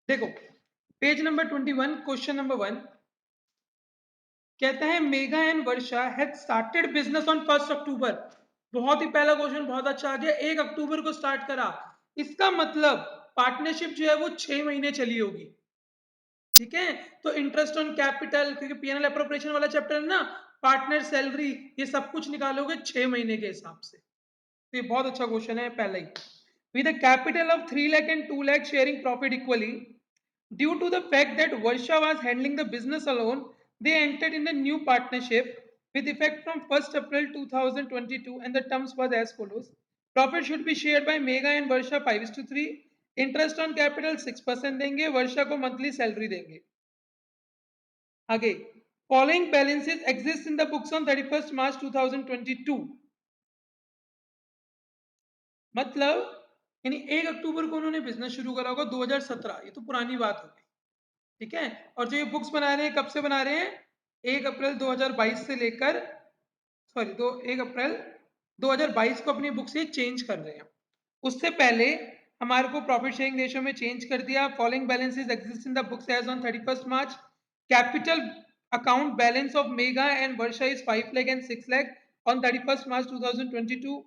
देखो page number 21 question number 1 कहता है mega and Varsha had started business on 1 अक्टूबर। बहुत ही पहला क्वेश्चन बहुत अच्छा आ गया, 1 अक्टूबर को स्टार्ट करा। इसका मतलब पार्टनरशिप जो है वो 6 महीने चली होगी। ठीक है, तो इंटरेस्ट ऑन कैपिटल, क्योंकि पीएनएल अप्रोप्रिएशन वाला चैप्टर है ना, पार्टनर सैलरी, ये सब कुछ निकालोगे 6 महीने के हिसाब से। तो ये बहुत अच्छा क्वेश्चन है पहले ही। With a capital of 3 lakh and 2 lakh sharing profit equally, due to the fact that Varsha was handling the business alone, they entered in a new partnership with effect from 1st April 2022 and the terms was as follows. Profit should be shared by Mega and Varsha 5:3. Interest on capital 6% देंगे, वर्षा को monthly salary देंगे। आगे, following balances exist in the books on 31 March 2022। मतलब यानी 1 अक्टूबर को उन्होंने business शुरू करा होगा 2017, ये तो पुरानी बात हो गई। ठीक है, और जो ये बुक्स बना रहे हैं कब से बना रहे हैं, 1 अप्रैल 2022 से लेकर, सॉरी, 1 अप्रैल 2022 को अपनी बुक से चेंज कर रहे हैं। उससे पहले हमारे को प्रॉफिट शेयरिंग रेशियो में चेंज कर दिया। Following balances exist in the books as on 31 March. Capital account balance of Megha and Varsha is 5 lakh and 6 lakh on 31 March 2022।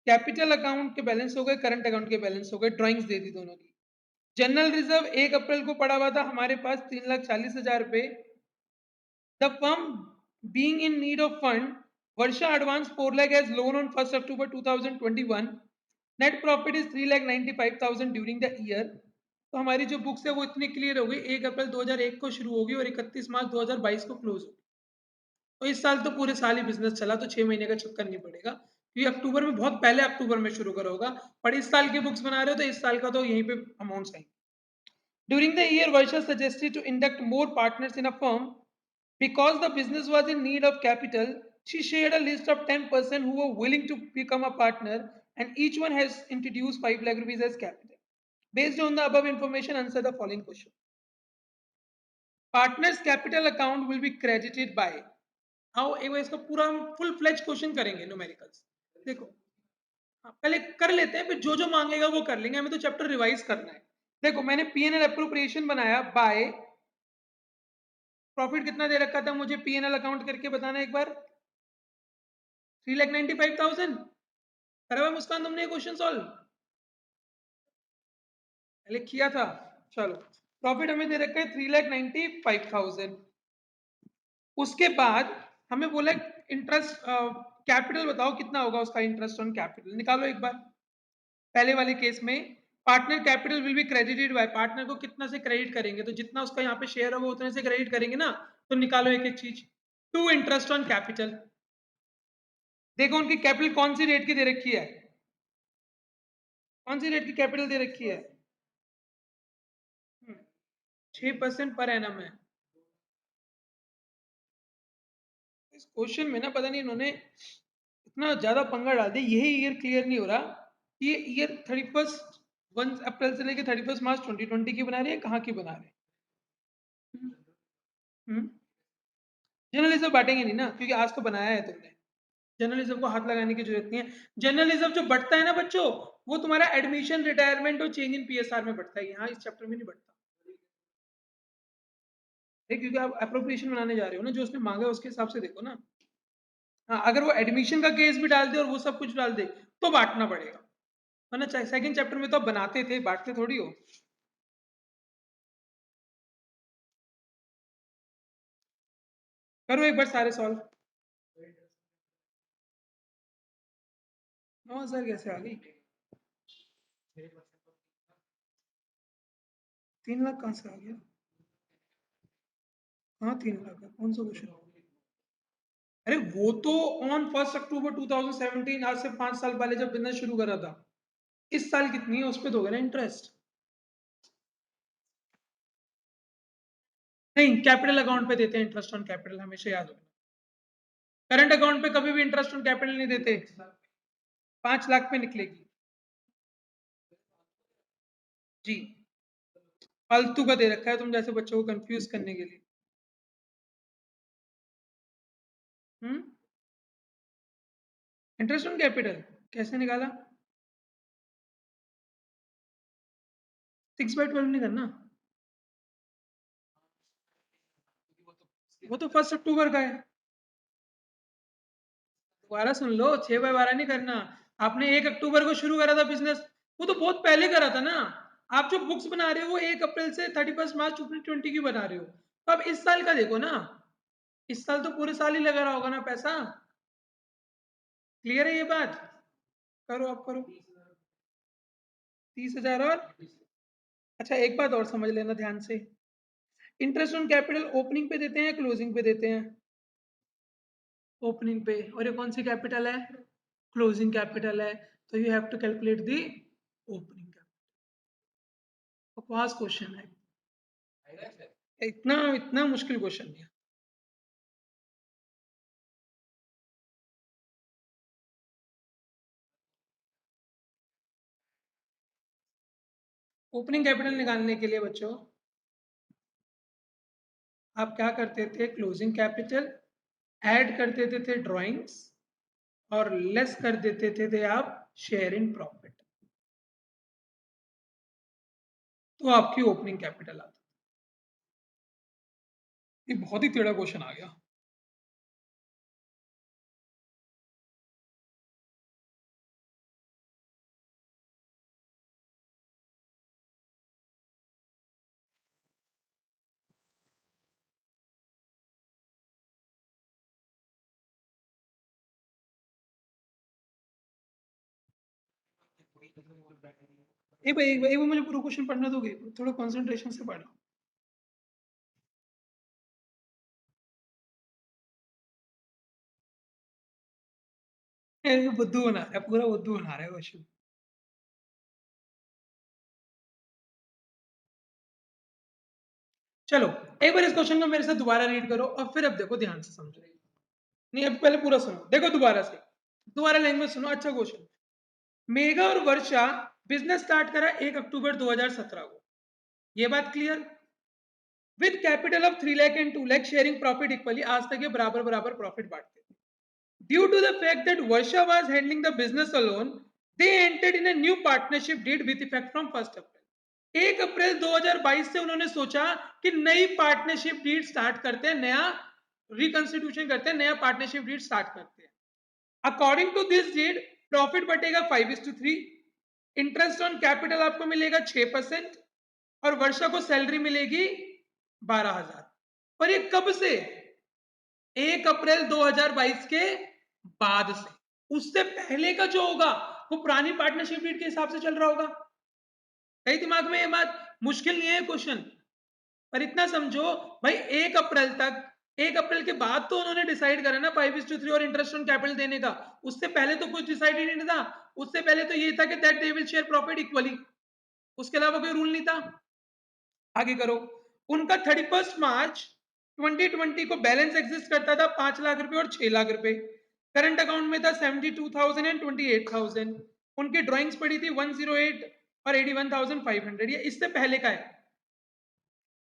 Capital account के बैलेंस हो गए, करंट अकाउंट के बैलेंस हो गए, ड्राइंग्स दे दी दोनों की। जनरल रिजर्व 1 अप्रैल को पड़ा हुआ था हमारे पास 3,40,000 रुपए। The firm being in need of fund, Varsha advance 4 lakh as loan on 1 October 2021। Net profit is 3,95,000 during the year. तो हमारी जो बुक्स है वो इतनी क्लियर हो गई, 1 अप्रैल 2001 को शुरू होगी और 31 मार्च 2022 को क्लोज होगी। तो इस साल तो पूरे साल ही बिजनेस चला, तो 6 महीने का चक्कर नहीं पड़ेगा, क्योंकि अक्टूबर में, बहुत पहले अक्टूबर में शुरू करा होगा। पर इस साल की बुक्स बना रहे हो तो इस साल का तो यहीं पे अमाउंट्स आएंगे। During the year, Varsha suggested to induct more partners in a firm. Because the business was in need of capital, she shared a list of 10% who were willing to become a partner, and each one has introduced 5 lakh rupees as capital. Based on the above information, answer the following question. Partners capital account will be credited by, आओ एक बार इसका पूरा full fledge question करेंगे numericals. देखो, हाँ, पहले कर लेते हैं, फिर जो जो मांगेगा वो कर लेंगे, हमें तो चैप्टर रिवाइज करना है। देखो, मैंने पीएनएल अप्रोप्रिएशन बनाया बाय, प्रॉफिट कितना दे रखा था मुझे, पीएनएल अकाउंट करके बताना एक बार। 3,95,000 करा हुआ मुस्कान तुमने क्वेश्चन सॉल्व पहले किया था। चलो, प्रॉफिट हमें दे रखा है 3,95,000। उसके बाद हमें बोला इंटरेस्ट कैपिटल बताओ कितना होगा उसका, इंटरेस्ट ऑन कैपिटल निकालो एक बार। पहले वाले केस में partner capital will be credited bye, partner को कितना से क्रेडिट करेंगे, तो जितना उसका यहाँ पे शेयर होगा उतने से क्रेडिट करेंगे ना। तो निकालो एक एक चीज। टू इंटरेस्ट ऑन कैपिटल, देखो उनकी कैपिटल कौन सी रेट की दे रखी है, कौन सी रेट की कैपिटल दे रखी है, 6% पर एनम है। इस क्वेश्चन में ना पता नहीं इन्होंने इतना ज्यादा पंगा डाल दिया, यही ईयर क्लियर नहीं हो रहा कि ये ईयर 1 अप्रैल से लेकर 31 मार्च 2020 की बना रहे हैं, कहाँ की बना रहे हैं। जर्नलिज्म बांटेंगे नहीं ना, क्योंकि आज तो बनाया है तुमने। जर्नलिज्म को हाथ लगाने की जरूरत नहीं है। जर्नलिज्म जो बढ़ता है ना बच्चों, वो तुम्हारा एडमिशन, रिटायरमेंट और चेंज इन पीएसआर में बढ़ता है, यहाँ इस चैप्टर में नहीं बढ़ता। क्योंकि आप अप्रोप्रिएशन बनाने जा रहे हो ना, जो उसने मांगा है उसके हिसाब से देखो ना। हाँ, अगर वो एडमिशन का केस भी डाल दे और वो सब कुछ डाल दे तो बांटना पड़ेगा, वरना सेकंड चैप्टर में तो आप बनाते थे, बांटते थोड़ी हो। करो एक बार सारे सॉल्व। 9,000 कैसे आ गई, 3 लाख कहाँ से आ गया। हाँ, 3 लाख है, कौन सा क्वेश्चन। अरे वो तो ऑन 1 अक्टूबर 2017, आज से 5 साल पहले जब बिजनेस शुरू करा था। इस साल कितनी है उस पर दोगे ना इंटरेस्ट। नहीं, कैपिटल अकाउंट पे देते हैं इंटरेस्ट ऑन कैपिटल, हमेशा याद रखना। करंट अकाउंट पे कभी भी इंटरेस्ट ऑन कैपिटल नहीं देते। 5 लाख पे निकलेगी जी। फालतू का दे रखा है तुम जैसे बच्चों को कंफ्यूज करने के लिए। हम्म, इंटरेस्ट ऑन कैपिटल कैसे निकाला, 6/12 नहीं करना। वो तो 1 अक्टूबर का है। दोबारा सुन लो, 6/12 नहीं करना। आपने 1 अक्टूबर को शुरू करा था बिजनेस, वो तो बहुत पहले करा था ना। आप जो बुक्स बना रहे हो वो 1 अप्रैल से 31 मार्च 2020 की बना रहे हो, तो अब इस साल का देखो ना। इस साल तो पूरे साल ही लगा रहा होगा ना पैसा। क्लियर है ये बात? करो, आप करो। 30,000 और। अच्छा, एक बात और समझ लेना ध्यान से। इंटरेस्ट ऑन कैपिटल ओपनिंग पे देते हैं या क्लोजिंग पे देते हैं? ओपनिंग पे। और ये कौन सी कैपिटल है? क्लोजिंग कैपिटल है। तो you have to calculate the opening capital. बकवास क्वेश्चन है। इतना इतना मुश्किल क्वेश्चन नहीं है। ओपनिंग कैपिटल निकालने के लिए बच्चों आप क्या करते थे? क्लोजिंग कैपिटल ऐड कर देते थे ड्राइंग्स, और लेस कर देते थे आप शेयर इन प्रॉफिट, तो आपकी ओपनिंग कैपिटल आती। ये बहुत ही टेढ़ा क्वेश्चन आ गया। एक बार मुझे पूरा क्वेश्चन पढ़ना दोगे? थोड़ा कंसंट्रेशन से पढ़ना। बुद्धू बना रहा है, पूरा बुद्धू बना रहा है क्वेश्चन। चलो, एक बार इस क्वेश्चन को मेरे से दोबारा रीड करो और फिर अब देखो ध्यान से समझो। नहीं, अब पहले पूरा सुनो, देखो दोबारा से। दोबारा लैंग्वेज सुनो, अच्छा क्वेश्चन। मेघा और वर्षा बिजनेस स्टार्ट करा 1 अक्टूबर 2017 को। ये बात clear? With capital of 3 lakh and 2 lakh, sharing profit equally. आज तक ये बराबर बराबर प्रॉफिट बांटते थे। Due to the fact that Varsha was handling the business alone, they entered in a new partnership deed with effect from 1 April. 1 April 2022 से उन्होंने सोचा कि नई पार्टनरशिप डीड स्टार्ट करते हैं, नया रिकंस्टिट्यूशन करते हैं, नया पार्टनरशिप डीड स्टार्ट करते हैं। According to this deed profit बटेगा 5:3। इंटरेस्ट ऑन कैपिटल आपको मिलेगा 6%, और वर्षा को सैलरी मिलेगी 12,000। और ये कब से? 1 अप्रैल 2022 के बाद से। उससे पहले का जो होगा वो पुरानी पार्टनरशिप डीड के हिसाब से चल रहा होगा। कई दिमाग में ये बात मुश्किल नहीं है क्वेश्चन, पर इतना समझो भाई। 1 अप्रैल तक, 1 अप्रैल के बाद तो उन्होंने डिसाइड करा ना 5:3 और इंटरेस्ट ऑन कैपिटल देने का। उससे पहले तो कुछ डिसाइड ही नहीं था। उससे पहले तो ये था कि that they will share profit equally, उसके अलावा कोई रूल नहीं था। आगे करो। उनका 31 मार्च 2020 को बैलेंस एग्जिस्ट करता था 5 लाख रुपए और 6 लाख रुपए। करंट अकाउंट में था 72,000 एंड 28,000। उनकी ड्राइंग्स पड़ी थी 108 और 81,500। ये इससे पहले का है।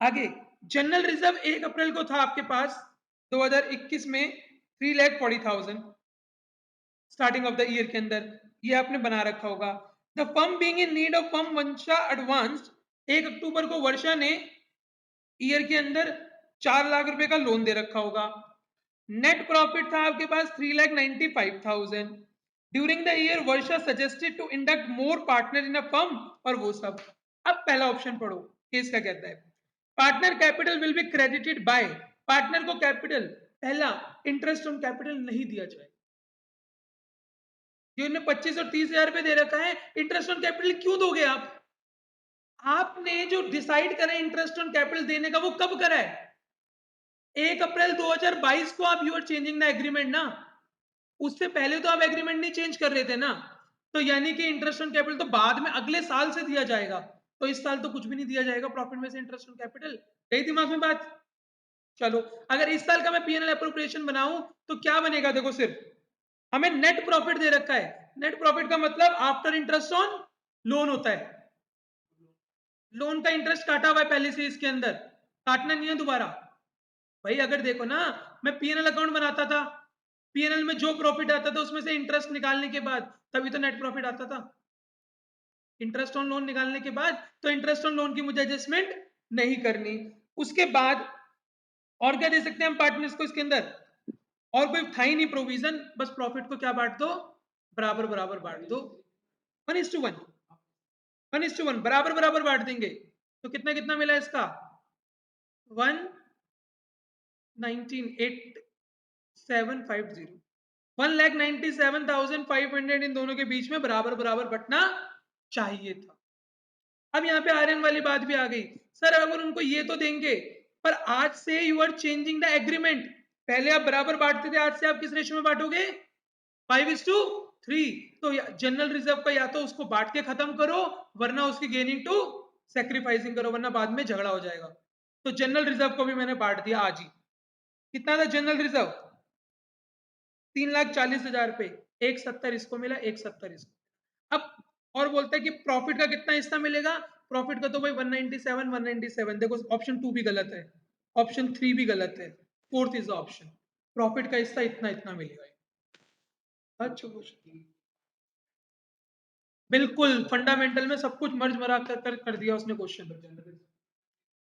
आगे, जनरल रिजर्व 1 अप्रैल को था आपके पास 2021 में 3,40,000 स्टार्टिंग ऑफ द ईयर के अंदर। ये आपने बना रखा होगा। The firm being in need of firm वंशा एडवांस, 1 अक्टूबर को वर्षा ने ईयर के अंदर 4 लाख रुपए का लोन दे रखा होगा। नेट प्रॉफिट था आपके पास 3,95,000। During the year Varsha suggested to induct more partner in a firm, और वो सब। अब पहला ऑप्शन पढ़ो, केस क्या कहता है। Partner capital will be credited bye. Partner को कैपिटल, पहला, इंटरेस्ट ऑन कैपिटल नहीं दिया जाए। जो इन्हें 25 और 30,000 रुपए दे रखा है, इंटरेस्ट ऑन कैपिटल क्यों दोगे आप? आपने जो डिसाइड करा इंटरेस्ट ऑन कैपिटल देने का, वो कब करा है? 1 अप्रैल 2022 को आप you are changing the agreement ना। उससे पहले तो आप एग्रीमेंट नहीं चेंज कर रहे थे ना। तो यानी कि इंटरेस्ट ऑन कैपिटल तो बाद में अगले साल से दिया जाएगा। तो इस साल तो कुछ भी नहीं दिया जाएगा प्रॉफिट में से इंटरेस्ट ऑन कैपिटल। गई दिमाग में बात? चलो, अगर इस साल का मैं पीएनएल अप्रोप्रिएशन बनाऊं तो क्या बनेगा? देखो, सिर्फ हमें नेट प्रॉफिट दे रखा है। नेट प्रॉफिट का मतलब आफ्टर इंटरेस्ट ऑन लोन होता है। लोन का इंटरेस्ट काटा हुआ है पहले से इसके अंदर, काटना नहीं है दोबारा। भाई अगर देखो ना, मैं पीएनएल अकाउंट बनाता था, पीएनएल में जो प्रॉफिट आता था उसमें से इंटरेस्ट निकालने के बाद तभी तो नेट प्रॉफिट आता था। इंटरेस्ट ऑन लोन निकालने के बाद तो इंटरेस्ट ऑन लोन की मुझे एडजस्टमेंट नहीं करनी। उसके बाद और क्या दे सकते हैं हम पार्टनर्स को इसके अंदर? और कोई था ही नहीं प्रोविजन, बस प्रॉफिट को क्या बांट दो, बराबर बराबर बांट दो, 1:1, 1:1 बराबर बराबर बांट देंगे। तो कितना कितना मिला इसका, 1,19,8,750, 1,97,500 इन दोनों के बीच में बराबर बराबर बंटना चाहिए था। अब यहाँ पे आर्यन वाली बात भी आ गई, सर अगर उनको ये तो देंगे, पर आज से you are changing the agreement, पहले आप बराबर बांटते थे, आज से आप किस रेशो में बांटोगे, 5:3। तो जनरल रिजर्व का या तो उसको बांट के खत्म करो, वरना उसकी गेनिंग टू सेक्रीफाइसिंग करो, वरना बाद में झगड़ा हो जाएगा। तो जनरल रिजर्व को भी मैंने बांट दिया आज ही। कितना था जनरल रिजर्व, 3,40,000 पे, 1,70 इसको मिला, 1,70 इसको। अब और बोलता है कि प्रॉफिट का कितना हिस्सा मिलेगा, प्रॉफिट का तो भाई 197, 197, देखो ऑप्शन 2 भी गलत है, ऑप्शन 3 भी गलत है, fourth is the option, profit का हिस्सा इतना इतना मिलेगा। अच्छा कुछ बिल्कुल फंडामेंटल में सब कुछ मर्ज मरा कर दिया उसने क्वेश्चन।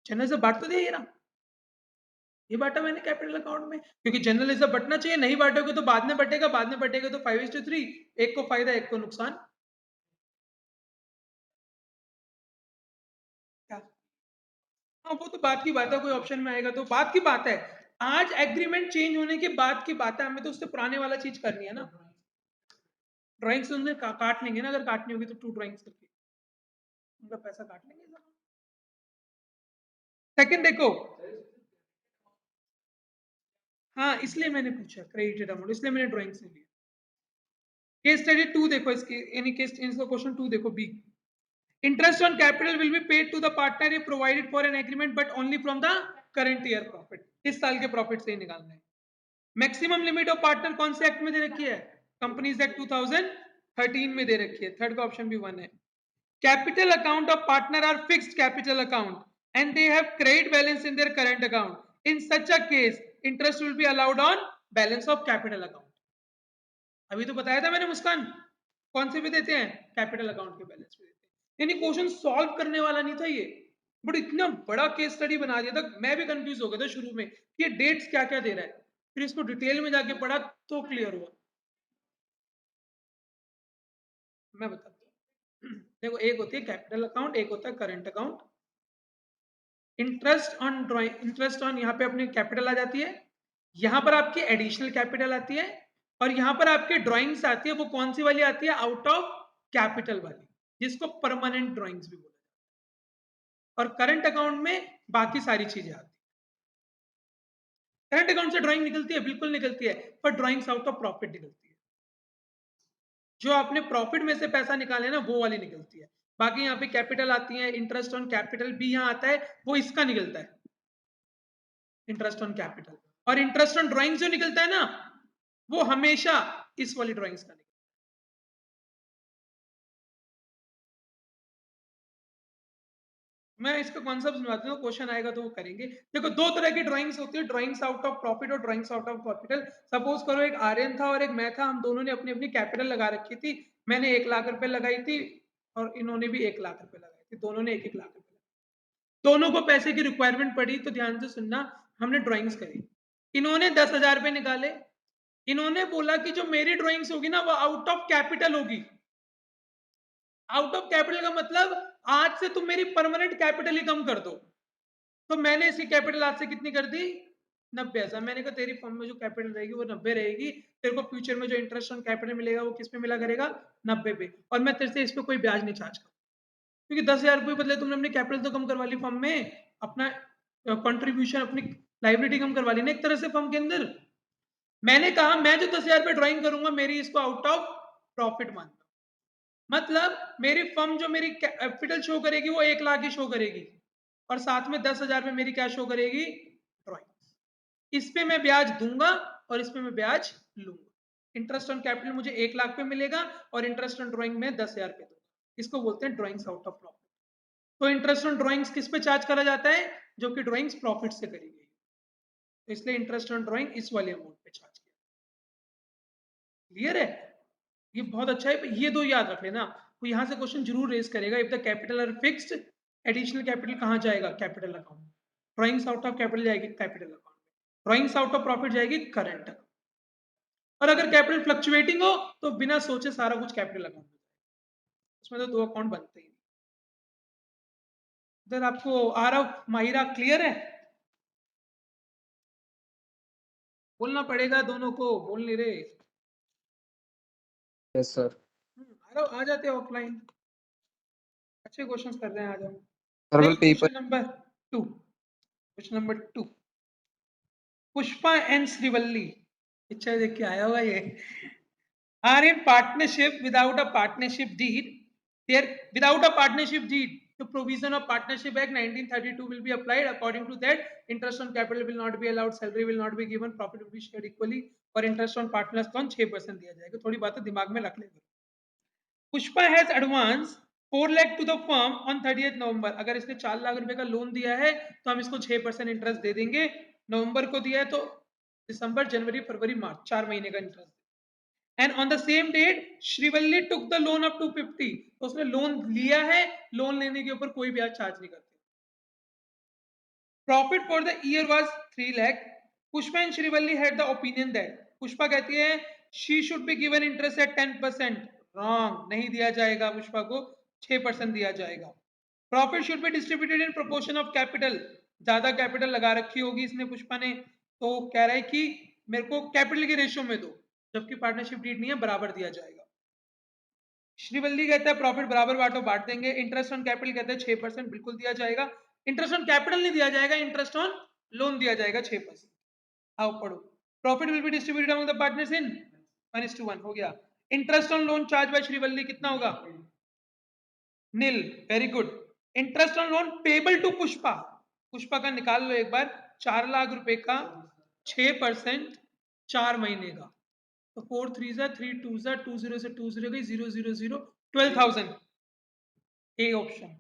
चैनल से बांट तो दिया ये ना, ये बांटा मैंने कैपिटल अकाउंट में, क्योंकि जनरलिज्म बटना चाहिए, नहीं बांटोगे तो बाद में बटेगा, बाद में बटेगा तो 5:3, एक को फायदा एक को नुकसान। क्या, हाँ वो तो बात की बात है, कोई ऑप्शन में आएगा तो बात की बात है, आज एग्रीमेंट चेंज होने के बाद की बात है, हमें तो उससे पुराने वाला चीज करनी है ना। ड्राइंग्स उनसे काट लेंगे ना, अगर काटनी होगी तो 2 ड्राइंग्स करके उनका पैसा काट लेंगे। सेकंड देखो, हाँ इसलिए मैंने पूछा क्रेडिटेड अमाउंट, इसलिए मैंने ड्राइंग्स नहीं लिया। केस स्टडी 2 देखो इसकी, यानी केस इसका क्वेश्चन 2 देखो, B, interest on capital will be paid to the partner if provided for an agreement but only from the current year profit, इस साल के प्रॉफिट से ही निकालना है। मैक्सिमम लिमिट ऑफ पार्टनर कौन से एक्ट में दे रखी है, कंपनीज एक्ट 2013 में दे रखी है, थर्ड का ऑप्शन भी 1 है। Capital account of partner are fixed capital account and they have credit balance in their current account, in such a case interest will be allowed on balance of capital account. अभी तो बताया था मैंने मुस्कान, कौन से भी देते हैं, कैपिटल अकाउंट के बैलेंस पे देते हैं, यानी क्वेश्चन सॉल्व करने वाला नहीं था ये, बट इतना बड़ा केस स्टडी बना दिया था, मैं भी कंफ्यूज हो गया था शुरू में कि ये डेट्स क्या क्या दे रहा है, फिर इसको डिटेल में जाके पढ़ा तो क्लियर हुआ। मैं बताता हूँ, देखो एक होती है कैपिटल अकाउंट, एक होता है current account. Interest on drawing, interest on यहाँ पे अपनी कैपिटल आ जाती है, यहाँ पर आपकी एडिशनल कैपिटल आती है, और यहाँ पर आपकी ड्राइंग्स आती है, वो कौन सी वाली आती है, आउट ऑफ कैपिटल वाली, जिसको परमानेंट ड्राइंग्स भी बोला जाता है, और करंट अकाउंट में बाकी सारी चीजें आती है। करंट अकाउंट से ड्राइंग निकलती है, बिल्कुल निकलती है, पर ड्राइंग्स आउट ऑफ प्रॉफिट निकलती है, जो आपने प्रॉफिट में से पैसा निकाले ना वो वाली निकलती है। बाकी यहाँ पे कैपिटल आती है, इंटरेस्ट ऑन कैपिटल भी यहाँ आता है, वो इसका निकलता है इंटरेस्ट ऑन कैपिटल, और इंटरेस्ट ऑन ड्राइंग जो निकलता है ना, वो हमेशा इस वाली ड्राइंग्स का निकलता है। मैं इसका कॉन्सेप्ट समझाता हूँ, क्वेश्चन आएगा तो वो करेंगे। देखो दो तरह की ड्राइंग्स होती है, ड्राइंग्स आउट ऑफ प्रॉफिट और drawings out of capital. Suppose करो एक आर्यन था और एक मैं था, हम दोनों ने अपनी अपनी कैपिटल लगा रखी थी, मैंने 1 लाख रुपए लगाई थी और इन्होंने भी 1 लाख रुपए लगाई थी, दोनों ने 1-1 लाख रुपए, दोनों को पैसे की रिक्वायरमेंट पड़ी, तो ध्यान से सुनना, हमने ड्राइंग्स करी, इन्होंने 10,000 रुपए निकाले, इन्होंने बोला कि जो मेरी ड्राइंग्स होगी ना वो आउट ऑफ कैपिटल होगी। आउट ऑफ कैपिटल का मतलब आज से तुम मेरी परमानेंट कैपिटल ही कम कर दो, तो मैंने इसकी कैपिटल आज से कितनी कर दी, 90,000। मैंने कहा तेरी फर्म में जो कैपिटल रहेगी वो 90 रहेगी, तेरे को फ्यूचर में जो इंटरेस्ट ऑन कैपिटल मिलेगा वो किस पे मिला करेगा, 90 पे, और मैं तेरे से इस पे कोई ब्याज नहीं चार्ज करूँ, क्योंकि 10,000 रुपये बदले तुमने अपनी कैपिटल तो कम करवा ली फर्म में, अपना कंट्रीब्यूशन अपनी लाइबिलिटी कम करवा ली ना एक तरह से फर्म के अंदर। मैंने कहा मैं जो 10,000 रुपये ड्राइंग करूंगा मेरी इसको आउट ऑफ प्रॉफिट मान, मतलब मेरी फर्म जो मेरी कैपिटल शो करेगी वो 1 लाख ही शो करेगी, और साथ में 10,000 में मेरी क्या शो करेगी, ड्राइंग। इस पे मैं ब्याज दूंगा और इस पे मैं ब्याज लूंगा। इंटरेस्ट ऑन कैपिटल मुझे 1 लाख पे मिलेगा और इंटरेस्ट ऑन ड्राइंग में 10,000 पे दूंगा, इसको बोलते हैं ड्राइंग्स आउट ऑफ प्रॉफिट। तो इंटरेस्ट ऑन ड्राइंग्स किस पे चार्ज करा जाता है, जो कि ड्राइंग्स प्रॉफिट से करी गई, तो इसलिए इंटरेस्ट ऑन ड्राइंग इस वाले अमाउंट पे चार्ज किया। क्लियर है, ये बहुत अच्छा है, ये दो याद रख लेना, तो यहां से क्वेश्चन जरूर रेज करेगा, if the capital are fixed, additional capital कहां जाएगा, capital account, drawings out of capital जाएगी capital account. Drawings out of profit जाएगी करंट। और अगर कैपिटल फ्लक्चुएटिंग हो तो बिना सोचे सारा कुछ कैपिटल अकाउंट में, उसमें तो दो अकाउंट बनते ही नहीं। इधर आपको आरव माहिरा क्लियर है? बोलना पड़ेगा, दोनों को बोल नहीं रहे। Yes sir. आरव आ जाते ऑफलाइन, अच्छे क्वेश्चंस कर रहे हैं, आ जाओ। सर नहीं, paper question number 2, question number 2, Pushpa and Srivalli, picture देख के आया होगा ये, are in partnership without a partnership deed. There, without a partnership deed, the provision of Partnership Act 1932 will be applied. According to that, interest on capital will not be allowed, salary will not be given, profit will be shared equally, और interest on partners को 6% दिया जाएगा। थोड़ी बातें दिमाग में रख लेगा। Pushpa has advance 4 lakh to the firm on 30 November. अगर इसने 4 लाख रुपए का लोन दिया है तो हम इसको 6% इंटरेस्ट दे देंगे। नवंबर को दिया है तो दिसंबर, जनवरी, फरवरी, मार्च, 4 महीने का interest. And on the same date Srivalli took the loan of 250, तो उसने लोन लिया है, लोन लेने के ऊपर कोई ब्याज चार्ज नहीं करते। Profit for the year was 3 lakh. Pushpa and Srivalli had the opinion that, Pushpa कहती है she should be given interest at 10%। Wrong, नहीं दिया जाएगा, पुष्पा को 6% दिया जाएगा। Profit should be distributed in proportion of capital, ज्यादा कैपिटल लगा रखी होगी इसने पुष्पा ने, तो कह रहा है कि मेरे को कैपिटल के रेशियो में दो, जबकि पार्टनरशिप डीड नहीं है, बराबर दिया जाएगा। श्रीवल्ली कहता है प्रॉफिट बराबर बांटो, बांट देंगे। इंटरेस्ट ऑन कैपिटल कहते हैं 6% बिल्कुल दिया जाएगा। इंटरेस्ट ऑन कैपिटल नहीं दिया जाएगा, इंटरेस्ट ऑन लोन दिया जाएगा 6%। आओ पढ़ो। Profit will be distributed among the partners in 1:1, हो गया। Interest on loan charge by Shrivalli कितना होगा? Nil, very good. Interest on loan payable to Pushpa, Pushpa का निकाल लो एक बार, 4 लाख रुपए का 6%, 4 महीने का, तो 4 3 जा 3 2 जा 2 0 से 2 0 गई 0 0 0, 12,000। A option.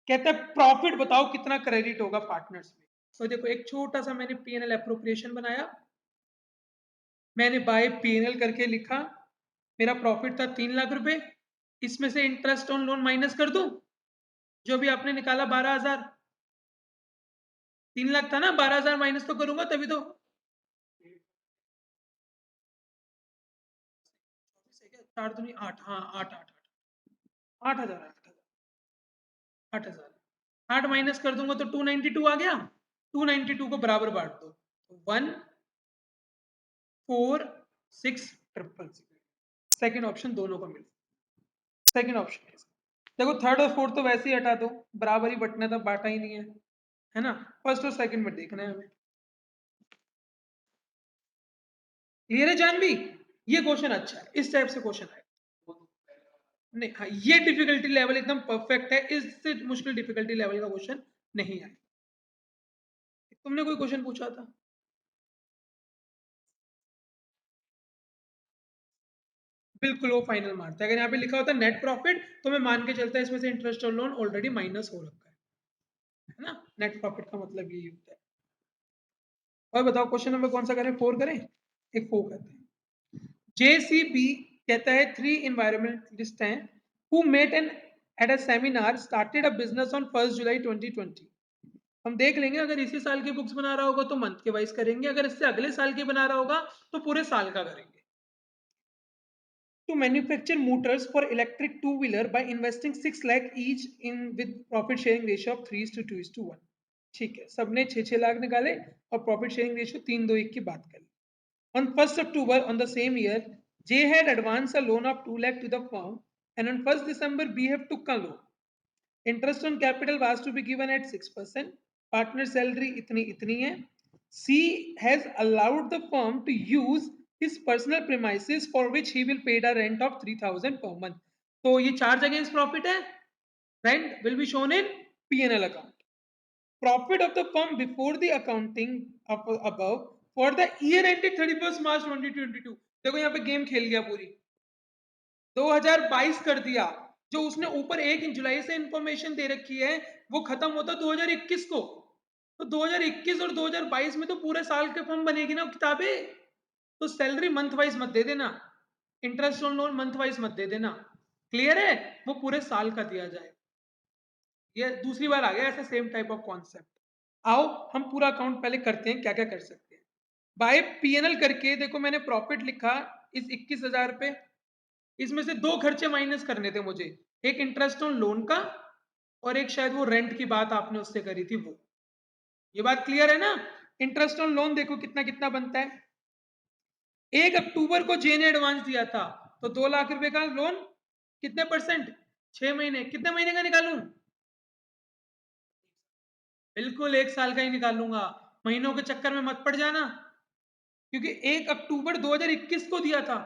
कहते हैं प्रॉफिट बताओ कितना क्रेडिट होगा पार्टनर्स में। तो देखो एक छोटा सा मैंने पीएनएल एप्रोप्रिएशन बनाया, मैंने बाय पीएनएल करके लिखा, मेरा प्रॉफिट था 3 लाख रुपए, इसमें से इंटरेस्ट ऑन लोन माइनस कर दूं, जो भी आपने निकाला 12,000, 3 लाख था ना, 12,000 माइनस तो करूंगा तभी तो 4 दूनी 8, हाँ 8 8 8,000, 8,000, 8 माइनस कर दूंगा तो 292 आ गया। 292 को बराबर बांट दो, 1 4 6 ट्रिपल 0। सेकेंड ऑप्शन दोनों को मिल, सेकेंड ऑप्शन है। देखो थर्ड और फोर्थ तो वैसे ही हटा दो, बराबर ही बटना था, बांटा ही नहीं है ना। फर्स्ट और सेकंड में देखना है हमें। क्लियर है जानवी? ये क्वेश्चन अच्छा है, इस टाइप से क्वेश्चन है। नहीं हाँ, ये डिफिकल्टी लेवल एकदम परफेक्ट है, इससे मुश्किल डिफिकल्टी लेवल का क्वेश्चन नहीं है। तुमने कोई क्वेश्चन पूछा था? बिल्कुल वो फाइनल मार्क था। अगर यहाँ पे लिखा होता नेट प्रॉफिट तो मैं मान के चलता है इसमें से इंटरेस्ट और लोन ऑलरेडी माइनस हो रखा है ना। नेट प्रॉफिट का मतलब यही होता है। और बताओ क्वेश्चन नंबर कौन सा करें, 4 करें? एक 4 करते हैं। JCB कहता है 3 environmentalists हैं who met at a seminar started a business on 1st July 2020। हम देख लेंगे, अगर इसी साल की बुक्स बना रहा होगा तो मंथ के वाइज करेंगे, अगर इससे अगले साल की बना रहा होगा तो पूरे साल का करेंगे। To manufacture motors for electric two-wheeler by investing 6 lakh each in with profit sharing ratio of 3:2:1। ठीक है, सबने 6 लाख निकाले और प्रॉफिट शेयरिंग रेशियो 3:2:1 की बात करी। On 1st October on the same year, J had advanced a loan of 2 lakh to the firm, and on 1st December B have took a loan. Interest on capital was to be given at 6%. Partner salary itni itni hai. C has allowed the firm to use his personal premises for which he will pay a rent of 3,000 per month. So ये charge against profit है. Rent will be shown in P&L account. Profit of the firm before the accounting of above for the year ended 31st March 2022। देखो यहाँ पे game खेल गया पूरी, 2022 कर दिया। जो उसने ऊपर 1 जुलाई से इंफॉर्मेशन दे रखी है वो खत्म होता 2021 को, तो 2021 और 2022 में तो पूरे साल के फॉर्म बनेगी ना किताबें। तो सैलरी मंथ वाइज मत दे देना, interest on loan month wise मत दे देना, क्लियर है? वो पूरे साल का दिया जाए। ये दूसरी बार आ गया ऐसा सेम टाइप ऑफ कॉन्सेप्ट। आओ हम पूरा अकाउंट पहले करते हैं, क्या क्या कर सकते हैं। बाय पीएनएल करके देखो मैंने प्रॉफिट लिखा इस 21,000 पे, इसमें से दो खर्चे माइनस करने थे मुझे, एक इंटरेस्ट ऑन लोन का और एक शायद वो रेंट की बात आपने उससे करी थी वो। ये बात क्लियर है ना? इंटरेस्ट ऑन लोन देखो कितना कितना बनता है। 1 अक्टूबर को जे ने एडवांस दिया था, तो 2 लाख रुपए का लोन कितने परसेंट? 6 महीने, कितने महीने का निकालूं? बिल्कुल 1 साल का ही निकालूंगा, महीनों के चक्कर में मत पड़ जाना, क्योंकि 1 अक्टूबर 2021 को दिया था,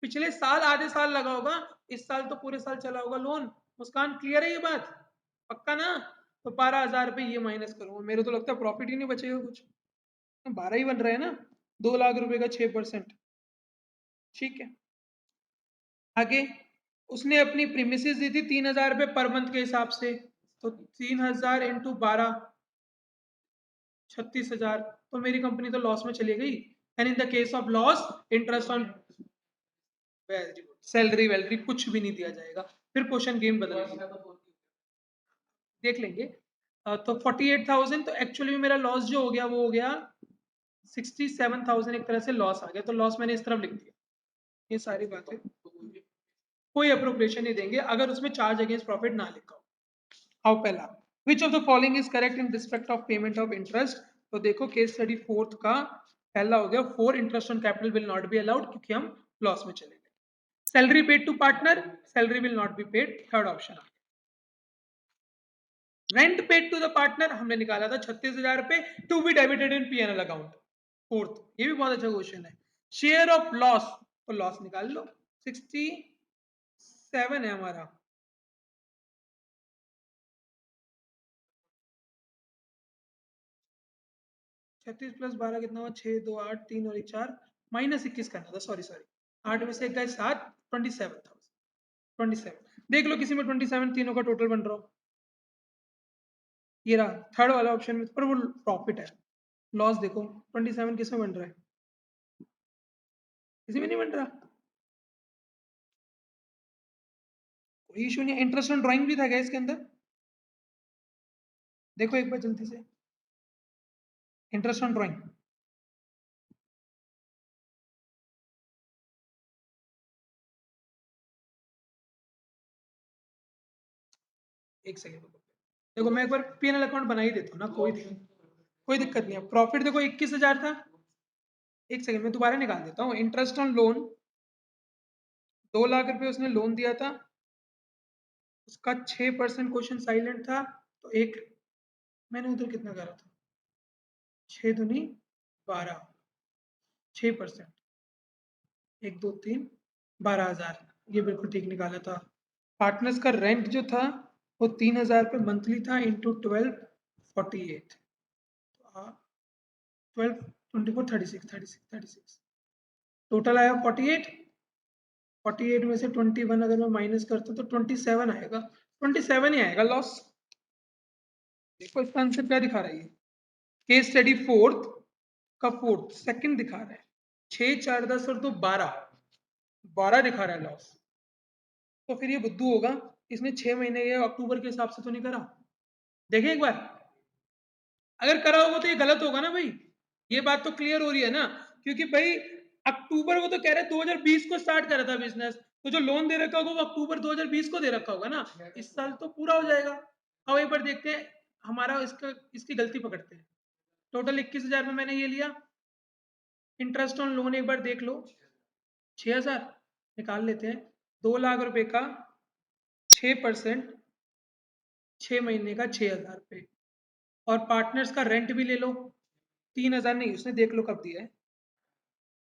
पिछले साल आधे साल लगा होगा, इस साल तो पूरे साल चला होगा लोन। मुस्कान क्लियर है ये बात? पक्का ना? तो 12,000 रुपये ये माइनस करूंगा, मेरे तो लगता है प्रॉफिट ही नहीं बचेगा कुछ, 12 ही बन रहे हैं ना, 2 लाख रुपए का 6%। ठीक है, आगे उसने अपनी प्रीमिसेस दी थी 3,000 रुपये पर मंथ के हिसाब से, तो 3,000 इंटू 12, 36,000, तो मेरी कंपनी तो लॉस में चली गई। And in the case of loss, interest on salary वैलरी कुछ भी नहीं दिया जाएगा। फिर क्वेश्चन गेम बदल गया, देख लेंगे। तो 48,000, तो एक्चुअली में मेरा लॉस जो हो गया वो हो गया 67,000, एक तरह से लॉस आ गया, तो लॉस मैंने इस तरफ लिख दिया। ये सारी बातें, कोई अप्रोप्रिएशन नहीं देंगे अगर उसमें चार्ज अगेंस्ट प्रॉफिट ना लिखा हो। आओ पहला, which of the following is correct in respect of payment of interest? तो देखो केस स्टडी फोर्थ का पहला हो गया, four interest on capital will not be allowed, क्योंकि हम लॉस में चले गए। Salary paid to partner, salary will not be paid, third option. Rent paid to the partner हमने निकाला था 36,000 रुपए, to be debited in PNL account, fourth, ये भी बहुत अच्छा क्वेश्चन है। शेयर ऑफ लॉस, तो लॉस निकाल लो, 67 है हमारा, 36 + 12 कितना हुआ? 6, 2, 8, 3 और 1 4, -21 करना था, सॉरी सॉरी, 8 में से 1 गए 7, 27,000, 27। देख लो किसी में 27 तीनों का टोटल बन रहा हो, ये रहा थर्ड वाला ऑप्शन में, पर वो प्रॉफिट है। लॉस देखो 27 किस में बन रहा है? किसी में नहीं बन रहा, कोई इशू नहीं। इंटरेस्ट ऑन ड्राइंग भी था क्या इसके अंदर? देखो एक बार जल्दी से, इंटरेस्ट ऑन ड्राइंग, एक सेकेंड देखो, मैं एक बार पीएनएल अकाउंट बना ही देता हूँ ना, कोई दिक्कत नहीं है। प्रॉफिट देखो 21,000 था, एक सेकंड में दोबारा निकाल देता हूँ। इंटरेस्ट ऑन लोन 2 लाख रुपए उसने लोन दिया था, उसका 6% क्वेश्चन साइलेंट था, तो एक मैंने उधर कितना करा था, 6 दूनी 12, 6%, 1, 2, 3, 12,000, ये बिल्कुल ठीक निकाला था। पार्टनर्स का रेंट जो था वो 3,000 रुपये मंथली था, इंटू 12, 48, 12, 24, 36, 36, 36, टोटल आया 48, 48 में से 21 अगर मैं माइनस करता हूँ तो 27 आएगा, 27 ही आएगा लॉस। देखो इसका आंसर क्या दिखा रही है, केस स्टडी फोर्थ का फोर्थ सेकंड दिखा रहा है, 6, 4, 10 और 2, 12, 12 दिखा रहा है लॉस। तो फिर ये बुद्धू होगा, इसने 6 महीने या अक्टूबर के हिसाब से तो नहीं करा, देखें एक बार, अगर करा होगा तो ये गलत होगा ना भाई, ये बात तो क्लियर हो रही है ना, क्योंकि भाई अक्टूबर को तो कह रहे 2020 को स्टार्ट करा था बिजनेस, तो जो लोन दे रखा होगा वो अक्टूबर 2020 को दे रखा होगा ना, इस साल तो पूरा हो जाएगा। अब एक बार देखते हैं, हमारा इसकी गलती पकड़ते हैं। टोटल 21,000 में मैंने ये लिया, इंटरेस्ट ऑन लोन एक बार देख लो, 6,000 निकाल लेते हैं, 2 लाख रुपए का 6%, 6 महीने का 6,000 रुपये, और पार्टनर्स का रेंट भी ले लो, 3,000 नहीं, उसने देख लो कब दिया है,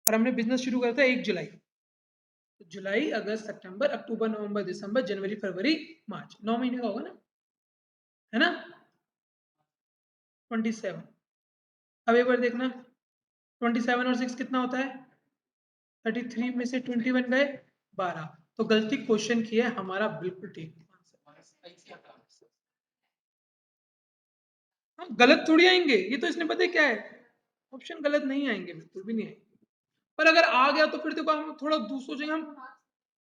और हमने बिजनेस शुरू करा था 1 जुलाई, तो जुलाई, अगस्त, सितंबर, अक्टूबर, नवंबर, दिसंबर, जनवरी, फरवरी, मार्च, 9 महीने का होगा ना, है ना, 27। अब एक बार देखना, 27 और 6 कितना होता है, 33 में से 21 गए 12, तो गलती क्वेश्चन की है हमारा, बिल्कुल ठीक हम गलत थोड़ी आएंगे, ये तो इसने पता है क्या है, ऑप्शन गलत नहीं आएंगे, बिल्कुल भी नहीं आएंगे, पर अगर आ गया तो फिर देखो हम थोड़ा दूसरों से हम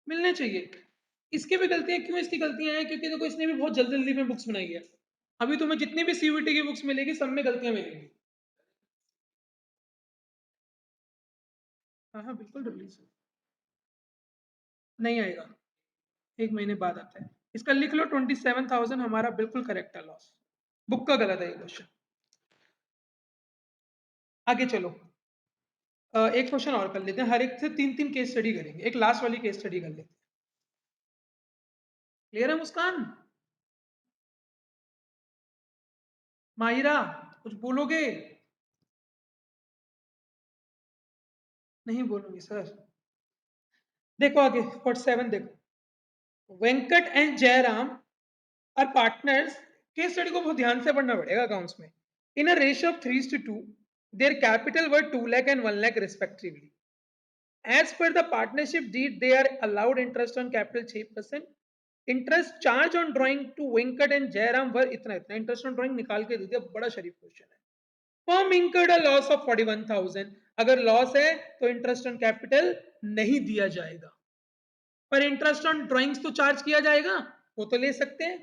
मिलने चाहिए। इसकी भी गलतियां, क्यों इसकी गलतियां हैं, क्योंकि देखो इसने भी बहुत जल्दी जल्दी में बुक्स बनाई है, अभी तुम्हें जितनी भी सीयूईटी की बुक्स मिलेगी सब में गलतियां मिलेंगी। हाँ हाँ बिल्कुल रिलीज नहीं आएगा, 1 महीने बाद आता है। इसका लिख लो 27,000 हमारा बिल्कुल करेक्ट है लॉस। बुक का गलत है ये क्वेश्चन। आगे चलो। एक क्वेश्चन और कर लेते हैं, हर एक से 3-3 केस स्टडी करेंगे, एक लास्ट वाली केस स्टडी कर लेते हैं। क्लियर है मुस्कान? माहिरा कुछ बोलोगे? नहीं बोलूंगी सर। देखो आगे 47 देखो। Venkat and Jayaram are partners. Case study को बहुत ध्यान से पढ़ना पड़ेगा अकाउंट्स में। In a ratio of 3:2 their capital were 2 lakh and 1 lakh respectively. As per the partnership deed, they are allowed interest on capital 6%. Interest charge on drawing to Venkat and Jairam were इतना इतना। Interest on drawing निकाल के दे दिया, बड़ा शरीफ question है। Firm incurred a loss of 41,000। अगर loss है तो इंटरेस्ट ऑन कैपिटल नहीं दिया जाएगा, पर इंटरेस्ट ऑन ड्राइंग्स तो चार्ज किया जाएगा, वो तो ले सकते हैं।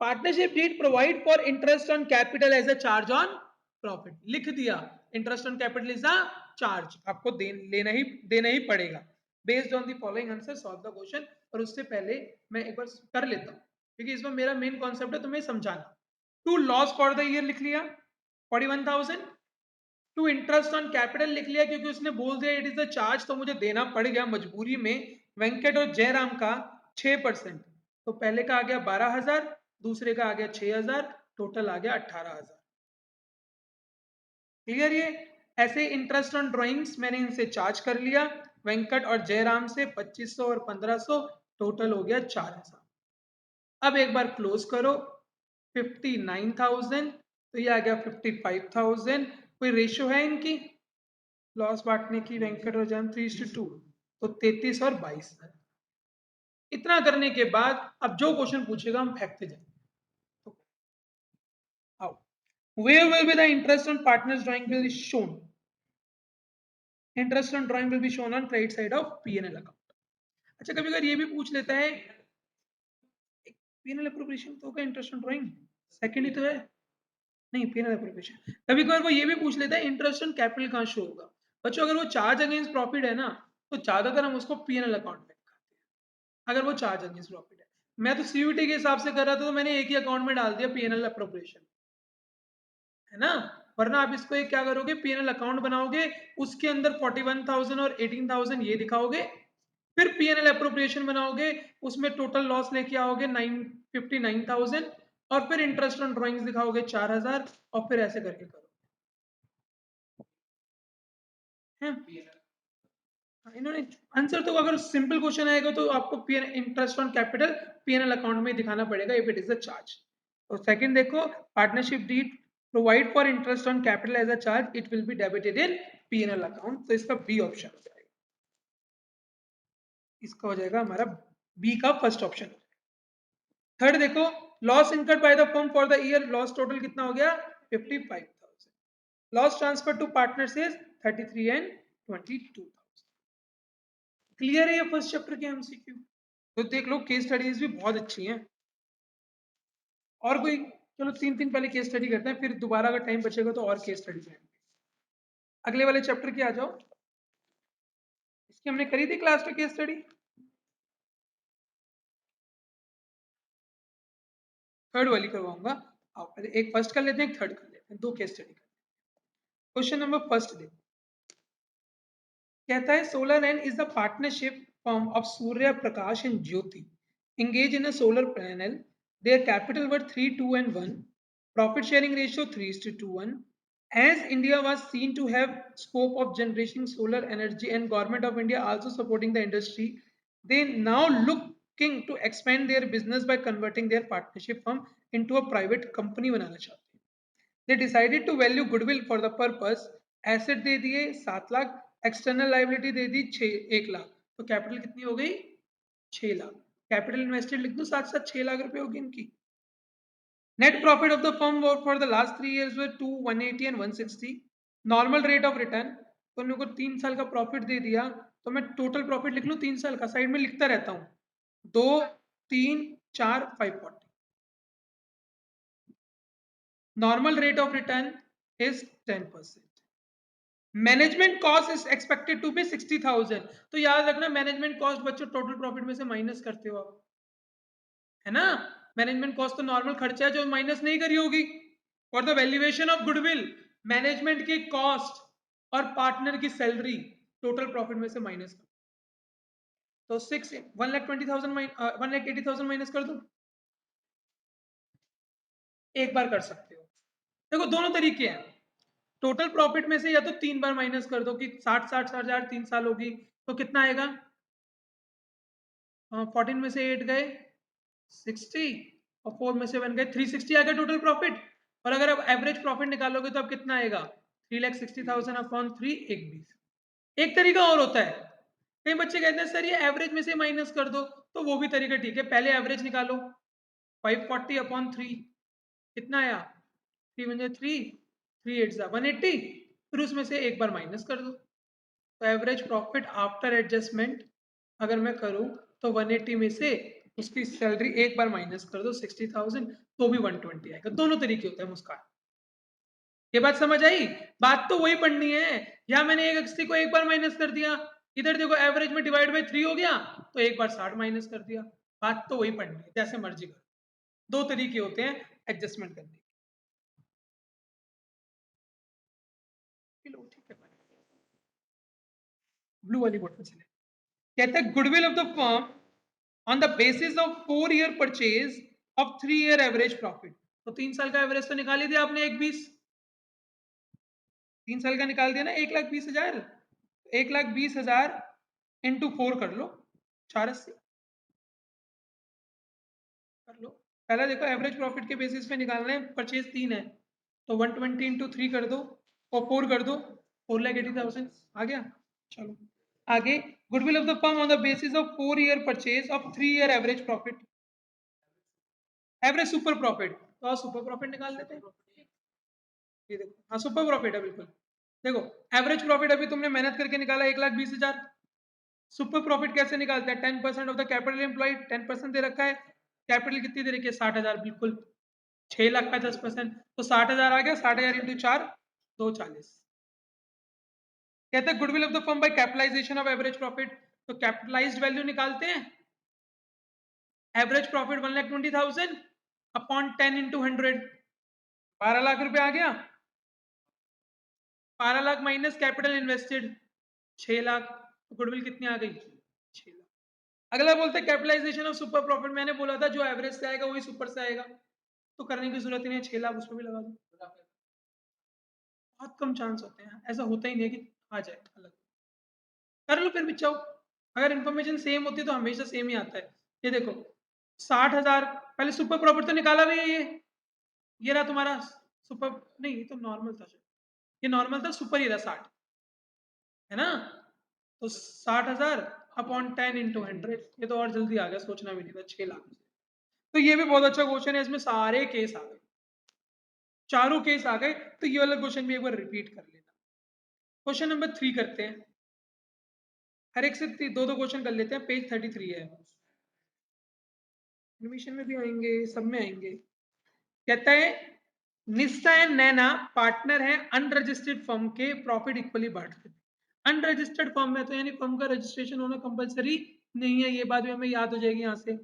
Partnership deed provide for interest on capital as a charge on profit, लिख दिया। Interest on capital is a charge, आपको देना ही पड़ेगा। Based on the following answer solve the question. और उससे पहले मैं एक बार कर लेता हूँ, क्योंकि इसमें मेरा मेन कॉन्सेप्ट है तुम्हें समझाना। To loss for the year लिख लिया 41,000। टू इंटरेस्ट ऑन कैपिटल लिख लिया, क्योंकि उसने बोल दिया इट इज अ चार्ज, तो मुझे देना पड़ गया मजबूरी में। वेंकट और जयराम का 6%, तो पहले का आ गया 12,000, दूसरे का आ गया 6,000, टोटल आ गया 18,000। क्लियर ये? ऐसे इंटरेस्ट ऑन ड्राइंग्स मैंने इनसे चार्ज कर लिया, वेंकट और जयराम से 2500 और 1500, टोटल हो गया 4,000। अब एक बार क्लोज करो, 59,000, तो ये आ गया 55,000। कोई रेशियो है इनकी लॉस बांटने की? वेंकट और जयराम 3:2, तो 33 और 22। इतना करने के बाद अब जो क्वेश्चन पूछेगा हम फेंकते जाएंगे। तो आओ, where will be the interest on partners drawing will be shown? Interest on drawing will be shown on credit side of P&L account। अच्छा, कभी अगर ये भी पूछ लेता है P&L अप्रोप्रिएशन तो होगा इंटरेस्ट ऑन ड्राइंग, सेकंड ही तो है। नहीं, P&L अप्रोप्रिएशन। कभी कभार वो ये भी पूछ लेता है इंटरेस्ट ऑन कैपिटल कहाँ शो होगा। बच्चों अगर वो चार्ज अगेंस्ट प्रॉफिट है ना, तो ज्यादातर हम उसको P&L अकाउंट में दिखाते हैं, अगर वो चार्ज अगेंस्ट प्रॉफिट है। मैं तो सीयूटी के हिसाब से कर रहा था, तो मैंने एक ही अकाउंट में डाल दिया P&L अप्रोप्रिएशन, है ना। वरना आप इसको एक क्या करोगे, P&L अकाउंट बनाओगे, उसके अंदर 41,000 और 18,000 ये दिखाओगे, फिर P&L अप्रोप्रिएशन बनाओगे, उसमें टोटल लॉस लेके आओगे 59,000, और फिर इंटरेस्ट ऑन ड्राइंग्स दिखाओगे 4,000, और फिर ऐसे करके करो। है इन्होंने आंसर तो, अगर सिंपल क्वेश्चन आएगा तो आपको interest on capital P&L account में दिखाना पड़ेगा if it is a charge. तो सेकंड देखो, partnership deed provide for interest on capital as a charge, it will be debited in P&L account, तो इसका बी ऑप्शन हो जाएगा। इसका हो जाएगा हमारा बी का फर्स्ट ऑप्शन। थर्ड देखो, loss incurred by the firm for the year, loss total कितना हो गया 55,000। Loss transfer to partners is 33 and 22,000। Clear है ये फर्स्ट चैप्टर के एमसीक्यू? तो देख लो केस स्टडीज भी बहुत अच्छी हैं। और कोई, चलो 3-3 पहले केस स्टडी करते हैं, फिर दोबारा अगर टाइम बचेगा तो और केस स्टडी करेंगे। अगले वाले चैप्टर की आ जाओ। इसकी हमने करी थी क्लास में केस स्टडी। थर्ड वाली करवाऊंगा। आओ पहले एक फर्स्ट कर लेते हैं, एक थर्ड कर लेते हैं, दो केस स्टडी कर लेते हैं। क्वेश्चन नंबर फर्स्ट देखो, कहता है solar and is the partnership firm of Surya Prakash and Jyoti engage in a solar panel. Their capital were 3, 2 and 1. Profit sharing ratio 3:1. As India was seen to have scope of generating solar energy and government of India also supporting the industry, they now looking to expand their business by converting their partnership firm into a private company बनाना चाहते हैं। They decided to value goodwill for the purpose। Asset दे दिए 7 lakh, external liability दे दी 1 लाख, तो capital कितनी हो गई 6 लाख। कैपिटल इन्वेस्टेड लिख दो साथ साथ, 6 लाख रुपए होगी इनकी। Net profit of the firm for the last 3 years were 2, 180 and 160। Normal rate of return, तो मेरे को 3 साल का प्रॉफिट दे दिया, तो मैं टोटल प्रॉफिट लिख लूँ 3 साल का, साइड में लिखता रहता हूँ 2, 3, 4, 540। Normal rate of return is 10%। Management cost is expected to be 60,000। तो याद रखना मैनेजमेंट कॉस्ट बच्चों टोटल प्रॉफिट में से माइनस करते हो आप, है ना। मैनेजमेंट कॉस्ट तो नॉर्मल खर्चा है जो माइनस नहीं करी होगी। For the valuation of goodwill management की कॉस्ट और पार्टनर की सैलरी टोटल प्रॉफिट में से माइनस कर, तो 1,20,000 1,80,000 माइनस कर दो। एक बार कर सकते हो। देखो दोनों तरीके हैं, टोटल प्रॉफिट में से या तो 3 बार माइनस कर दो कि 60,000 3 साल होगी तो कितना आएगा, 14 में से 8 गए 60 और 4 में से 1 गए 360 आ गया टोटल प्रॉफिट। और अगर आप एवरेज प्रॉफिट निकालोगे तो अब कितना आएगा 3,60,000 अपॉन 3 एक 20। एक तरीका और होता है, कई बच्चे कहते हैं सर ये एवरेज में से माइनस कर दो, तो वो भी तरीका ठीक है। पहले एवरेज निकालो 540 अपॉन 3 कितना आया 3 वन 3 3 8 180, फिर उसमें से एक बार माइनस कर दो। तो एवरेज प्रॉफिट आफ्टर एडजस्टमेंट अगर मैं करूं तो 180 में से उसकी सैलरी एक बार माइनस कर दो 60,000 तो भी 120 आएगा। दोनों तरीके होते हैं मुस्कान। ये बात समझ आई, बात तो वही पढ़नी है। यहाँ मैंने 180 को एक बार माइनस कर दिया, इधर देखो एवरेज में डिवाइड बाई 3 हो गया तो एक बार 60 माइनस कर दिया। बात तो वही पढ़नी है, जैसे मर्जी करो। दो तरीके होते हैं एडजस्टमेंट करने के। ठीक है, ब्लू वाली बोर्ड पर चले। कहता है goodwill of the firm on the basis of 4 year purchase of 3 year average profit. तो 3 साल का एवरेज तो निकाल ही दिया आपने, 1,20,000 3 साल का निकाल दिया ना, 1,20,000 1,20,000 इंटू 4 कर लो 480 कर लो। पहले देखो एवरेज प्रॉफिट के बेसिस पे निकालना है, परचेज 3 है तो 120 इंटू 3 कर दो और 4 कर दो 4,80,000 आ गया। चलो आगे, goodwill of the firm on the basis of 4 year purchase of 3 year average profit, average super profit. तो आप सुपर प्रॉफिट निकाल लेते हैं, ये देखो हाँ सुपर प्रॉफिट है बिल्कुल। देखो एवरेज प्रॉफिट अभी तुमने मेहनत करके निकाला 1,20,000। सुपर प्रॉफिट कैसे निकालते हैं, 10% ऑफ द कैपिटल एम्प्लॉयड, 10% दे रखा है। कैपिटल कितनी दे रखी है 60,000, बिल्कुल 6 लाख का 10%, तो 60,000 आ गया, 60,000 इंटू 4 240। कहते हैं goodwill of the firm by capitalization of average profit, तो कैपिटलाइज्ड वैल्यू निकालते हैं। Average profit 1,20,000 upon 10 into 100 12 lakh रुपए आ गया। 12 lakh minus capital invested 6 lakh, तो गुडविल कितनी आ गई 6 लाख। अगला बोलते हैं कैपिटलाइजेशन ऑफ सुपर प्रॉफिट, मैंने बोला था जो एवरेज से आएगा वही सुपर से आएगा, तो करने की जरूरत नहीं है, 6 लाख उसमें भी लगा दो। बहुत कम चांस होते हैं, ऐसा होता ही नहीं है कि आ जाए अलग। कर लो फिर भी चाहो, अगर इन्फॉर्मेशन सेम होती है तो हमेशा सेम ही आता है। ये देखो 60,000 पहले सुपर प्रॉफिट तो निकाला भी है, ये रहा तुम्हारा सुपर, नहीं ये तो नॉर्मल था, ये नॉर्मल था, सुपर ही रहा 60 है ना। तो 60,000 अपॉन 10 इंटू 100, ये तो और जल्दी आ गया, सोचना भी नहीं था 6 लाख। तो ये भी बहुत अच्छा क्वेश्चन है, इसमें सारे केस आ गए, चारों केस आ गए। तो ये वाला क्वेश्चन भी एक बार रिपीट कर लेना। क्वेश्चन नंबर 3 करते हैं, हर एक से दो दो क्वेश्चन कर लेते हैं, पेज 33 है, एडमिशन में भी आएंगे, सब में आएंगे। कहता है निस्सा एंड नैना पार्टनर है अनरजिस्टर्ड फर्म के, प्रॉफिट इक्वली बांटते हैं। अनरजिस्टर्ड फर्म में तो यानी फर्म का रजिस्ट्रेशन होना कंपलसरी नहीं है, ये बात भी हमें याद हो जाएगी यहाँ से।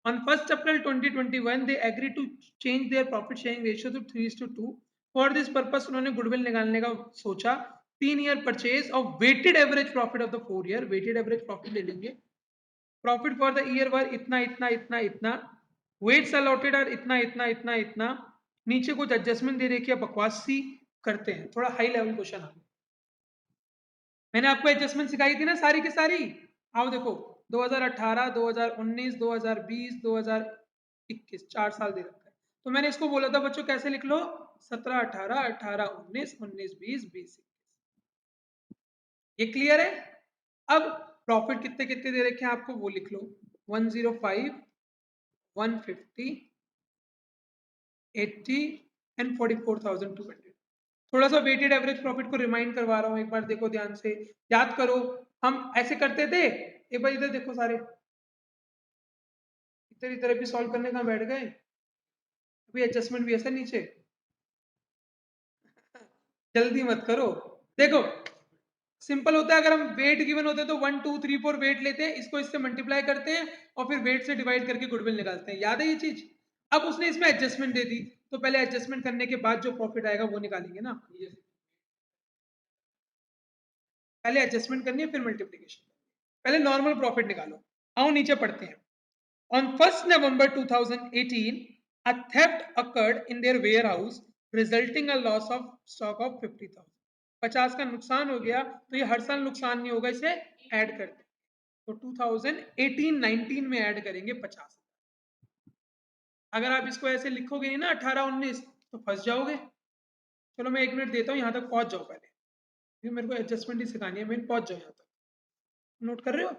On 1st April 2021, they agreed to change their profit sharing ratio to 3:2. For this purpose, उन्होंने गुडविल निकालने का सोचा। 3 year purchase of weighted average profit of the 4 year, weighted average profit ले लेंगे। Profit for the year were इतना इतना इतना इतना, वेट्स अलॉटेड आर इतना इतना इतना इतना। नीचे कुछ एडजस्टमेंट दे रखी है, बकवास सी करते हैं, थोड़ा हाई लेवल क्वेश्चन आ। मैंने आपको एडजस्टमेंट सिखाई थी ना सारी की सारी, आओ देखो 2018 2019 2020 2021 4 साल दे रखा है। तो मैंने इसको बोला था बच्चों कैसे लिख लो, 17 18 18 19 19 20 20 ये क्लियर है। अब प्रॉफिट कितने कितने दे रखे हैं आपको वो लिख लो, 105 150 80 एंड 44,200। थोड़ा सा वेटेड एवरेज प्रॉफिट को रिमाइंड करवा रहा हूँ, एक बार देखो ध्यान से, याद करो। हम ऐसे करते थे, एक बार इधर देखो सारे, इधर इधर भी सॉल्व करने कहाँ बैठ गए, अभी एडजस्टमेंट भी ऐसा नीचे, जल्दी मत करो। देखो सिंपल होता है, अगर हम वेट गिवन होते हैं तो 1 2 3 4 वेट लेते हैं, इसको इससे मल्टीप्लाई करते हैं और फिर वेट से डिवाइड करके गुडविल निकालते हैं। याद है ये चीज? अब उसने इसमें एडजस्टमेंट दे दी, तो पहले एडजस्टमेंट करने के बाद जो प्रॉफिट आएगा वो निकालेंगे ना। पहले एडजस्टमेंट करनी है फिर मल्टीप्लीकेशन। पहले नॉर्मल प्रॉफिट निकालो। आओ नीचे पढ़ते हैं। On 1st November 2018, a theft occurred in their warehouse, resulting a loss of stock of 50,000. 50 का नुकसान हो गया, तो ये हर साल नुकसान नहीं होगा, इसे ऐड कर दें। तो 2018-19 में ऐड करेंगे 50। अगर आप इसको ऐसे लिखोगे नहीं ना 18-19 तो फंस जाओगे। चलो मैं 1 मिनट देता हूँ, यहाँ तक पहुंच जाओ पहले, क्योंकि मेरे को एडजस्टमेंट ही सिखानी है, मैं पहुंच जाओ यहाँ तक। नोट कर रहे हो?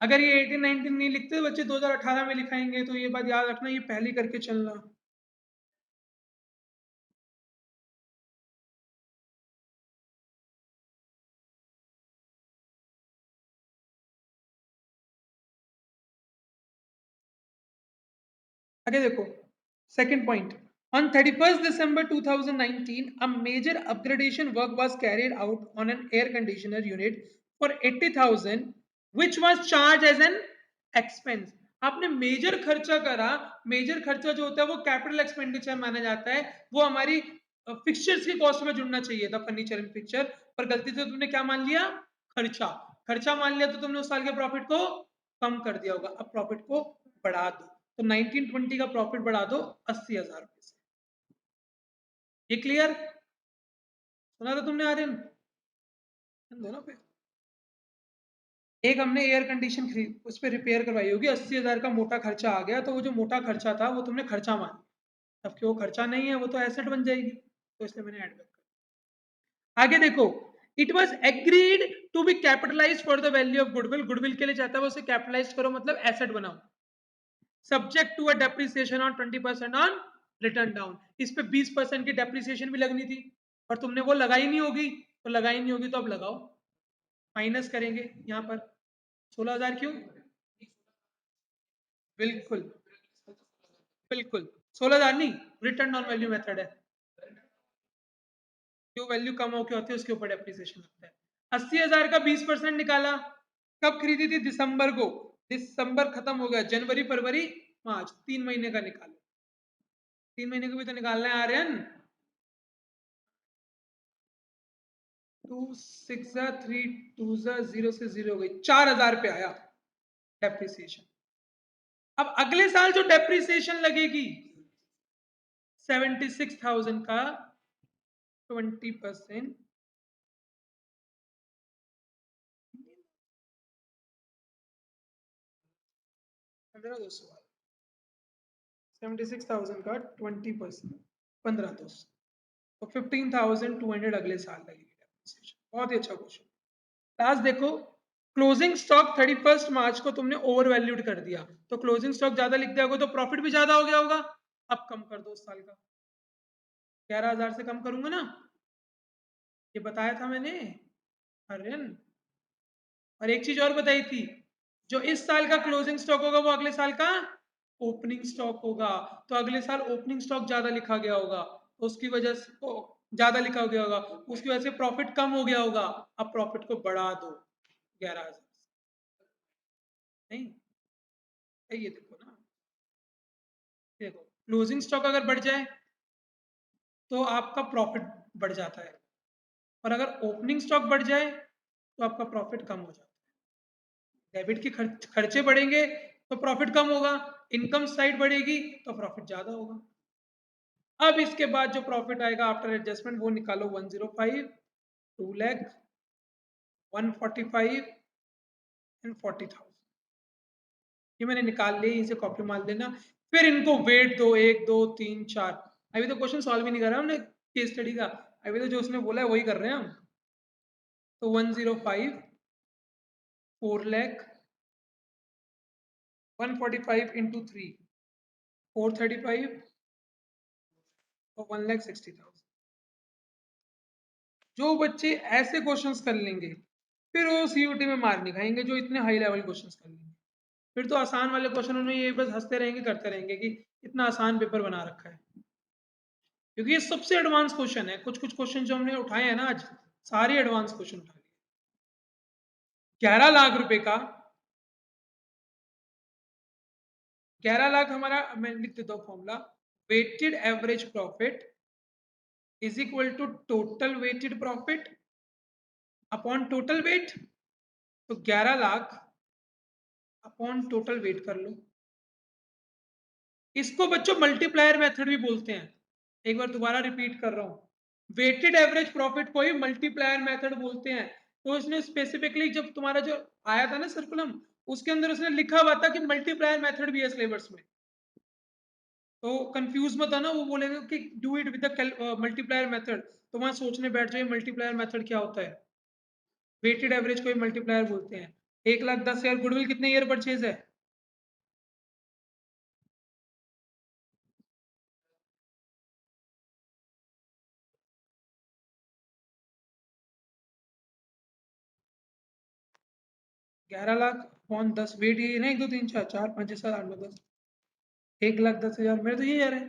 अगर ये 18-19 नहीं लिखते तो बच्चे 2018 में लिखाएंगे, तो ये बात याद रखना, ये पहले करके चलना। आगे देखो, second point. On 31st December 2019, a major upgradation work was carried out on an air conditioner unit for 80,000, which was charged as an expense. आपने मेजर खर्चा करा। मेजर खर्चा जो होता है वो कैपिटल एक्सपेंडिचर माना जाता है, वो हमारी फिक्सचर्स की कॉस्ट में जुड़ना चाहिए था, फर्नीचर एंड फिक्सचर, पर गलती से तुमने क्या मान लिया? खर्चा। खर्चा मान लिया तो तुमने उस साल के प्रॉफिट को कम कर दिया होगा। अब प्रॉफिट को बढ़ा दो, तो 1920 का प्रॉफिट बढ़ा दो 80,000 रुपए से। ये क्लियर? सुना था तुमने आर्यन? दोनों पे एक हमने एयर कंडीशन खरीद उस पर रिपेयर करवाई होगी, 80,000 का मोटा खर्चा आ गया, तो वो जो मोटा खर्चा था वो तुमने खर्चा मान लिया। अब क्यों खर्चा नहीं है, वो तो एसेट बन जाएगी, तो इसलिए मैंने ऐड कर। आगे देखो, it was agreed to be capitalize for the value of goodwill. Goodwill के लिए चाहता है वो उसे कैपिटलाइज करो, मतलब एसेट बनाओ, subject to a depreciation on 20% on return down. इस पे 20% की डेप्रिसिएशन भी लगनी थी, और तुमने वो लगाई नहीं होगी, तो लगाई नहीं होगी तो अब लगाओ, माइनस करेंगे यहाँ पर। 16,000 क्यों? बिल्कुल बिल्कुल, 16,000 नहीं, रिटर्न ऑन वैल्यू मेथड है। जो वैल्यू कम होकर होती है उसके ऊपर डेप्रिसिएशन लगता है। 80,000 का 20% निकाला, कब खरीदी थी? दिसंबर को। दिसंबर खत्म हो गया, जनवरी फरवरी मार्च, 3 महीने का निकालो। 3 महीने का भी तो निकालना है आर्यन। 2 6 3 2 0 से 0 हो गई, 4,000 पे आया डेप्रिसिएशन। अब अगले साल जो डेप्रिसिएशन लगेगी 76,000 का 20%, 76,000 का 20%, 15,200, तो 15,200 अगले साल लगेगी डेप्रिसिएशन। बहुत ही अच्छा क्वेश्चन। लास्ट देखो, क्लोजिंग स्टॉक 31 मार्च को तुमने ओवर वैल्यूड कर दिया, तो क्लोजिंग स्टॉक ज्यादा लिख दिया होगा तो प्रॉफिट भी ज्यादा हो गया होगा। अब कम कर दो उस साल का, 11,000 से कम करूंगा ना, ये बताया था मैंने आर्यन। और एक चीज और बताई थी, जो इस साल का क्लोजिंग स्टॉक होगा वो अगले साल का ओपनिंग स्टॉक होगा, तो अगले साल ओपनिंग स्टॉक ज्यादा लिखा गया होगा, तो उसकी वजह से ज्यादा लिखा गया होगा, उसकी वजह से प्रॉफिट कम हो गया होगा। अब प्रॉफिट को बढ़ा दो 11,000। नहीं, ये देखो ना, देखो क्लोजिंग स्टॉक अगर बढ़ जाए तो आपका प्रॉफिट बढ़ जाता है, और अगर ओपनिंग स्टॉक बढ़ जाए तो आपका प्रॉफिट कम हो जाता है। डेबिट के खर्चे बढ़ेंगे तो प्रॉफिट कम होगा, इनकम साइड बढ़ेगी तो प्रॉफिट ज्यादा होगा। अब इसके बाद जो प्रॉफिट आएगा आफ्टर एडजस्टमेंट वो निकालो, 105, 2 लाख, 145 एंड 40,000। ये मैंने निकाल लिया, इसे कॉपी मार देना। फिर इनको वेट दो, 1 2 3 4। अभी तो क्वेश्चन सॉल्व ही नहीं करा हमने केस स्टडी का, अभी तो जो उसने बोला है वही कर रहे हैं हम। तो 105, 4 लाख, 145 इंटू 3, 435 और 1,60,000। जो बच्चे ऐसे क्वेश्चंस कर लेंगे फिर वो सीयूटी में मार नहीं खाएंगे, जो इतने हाई लेवल क्वेश्चंस कर लेंगे। फिर तो आसान वाले क्वेश्चन उन्हें ये बस हंसते रहेंगे, करते रहेंगे कि इतना आसान पेपर बना रखा है। क्योंकि ये सबसे एडवांस क्वेश्चन है। कुछ कुछ क्वेश्चन जो हमने उठाए हैं ना आज, सारे एडवांस क्वेश्चन उठा लिए। 11 लाख रुपए का, 11 लाख हमारा, मैं लिख देता हूँ formula, weighted average profit is equal to total weighted profit upon total weight. तो 11 लाख अपॉन टोटल वेट कर लो। इसको बच्चों मल्टीप्लायर मेथड भी बोलते हैं। एक बार दोबारा रिपीट कर रहा हूं, वेटेड एवरेज प्रॉफिट को ही मल्टीप्लायर मेथड बोलते हैं। तो इसने स्पेसिफिकली जब तुम्हारा जो आया था ना सर्कुलम, उसके अंदर उसने लिखा हुआ था कि मल्टीप्लायर मेथड भी है सिलेबस में। तो कंफ्यूज मत आना, वो बोलेंगे कि do it with the multiplier method, तो वहां सोचने बैठ जाए मल्टीप्लायर मेथड क्या होता है। वेटेड एवरेज को ही मल्टीप्लायर बोलते हैं। 1,10,000 गुडविल कितने ईयर परचेज है? 11 लाख अपॉन 10 वेट, ये ना 1 2 3 4 4 5 6 7 8 9 10, 1,10,000 मेरे तो ये यार है।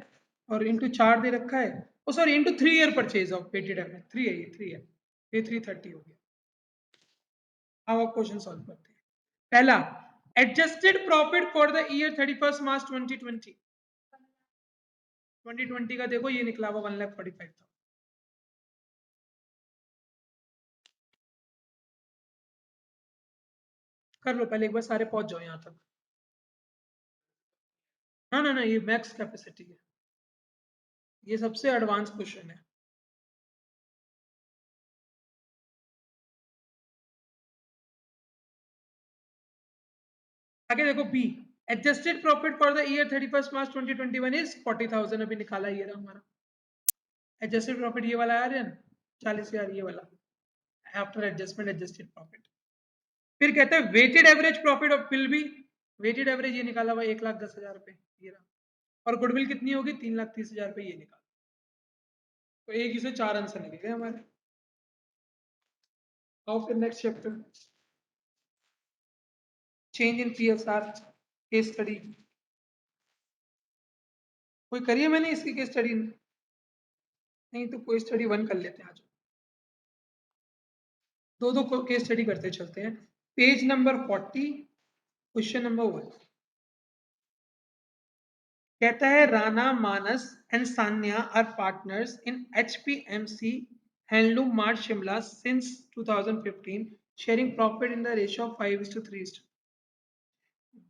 और इंटू 4 दे रखा है, oh sorry into 3 year purchase of weighted average, 3 है, ये 3 है, ये 330 हो गया। अब आप क्वेश्चन सॉल्व करते हैं। पहला, adjusted profit for the year 31 मार्च 2020, 2020 का देखो ये निकला हुआ 1,45,000। कर लो पहले एक बार, सारे पहुंच जाओ यहाँ तक। ना ना ना, ये मैक्स कैपेसिटी है, ये सबसे एडवांस क्वेश्चन है। आगे देखो B, adjusted profit for the year 31 March 2021 is 40,000, अभी निकाला ये रहा हमारा एडजस्टेड प्रॉफिट, ये वाला आया 40,000, ये वाला आफ्टर एडजस्टमेंट एडजस्टेड प्रॉफिट। फिर कहते हैं weighted average profit of will be, weighted average ये निकाला हुआ 1,10,000 रुपए, ये रहा। और गुडविल कितनी होगी? 3,30,000 रुपए, ये निकाला। तो एक ही से 4 आंसर निकल गए हमारे। आओ फिर next chapter, change in PSR case study. कोई करिए, मैंने इसकी केस स्टडी नहीं तो कोई स्टडी 1 कर लेते हैं आज, दो दो केस स्टडी करते चलते हैं। पेज नंबर 40, क्वेश्चन नंबर 1 कहता है Rana Manas and Sanya are partners in HPMC Handloom Mart Shimla since 2015, sharing profit in the ratio of 5:3.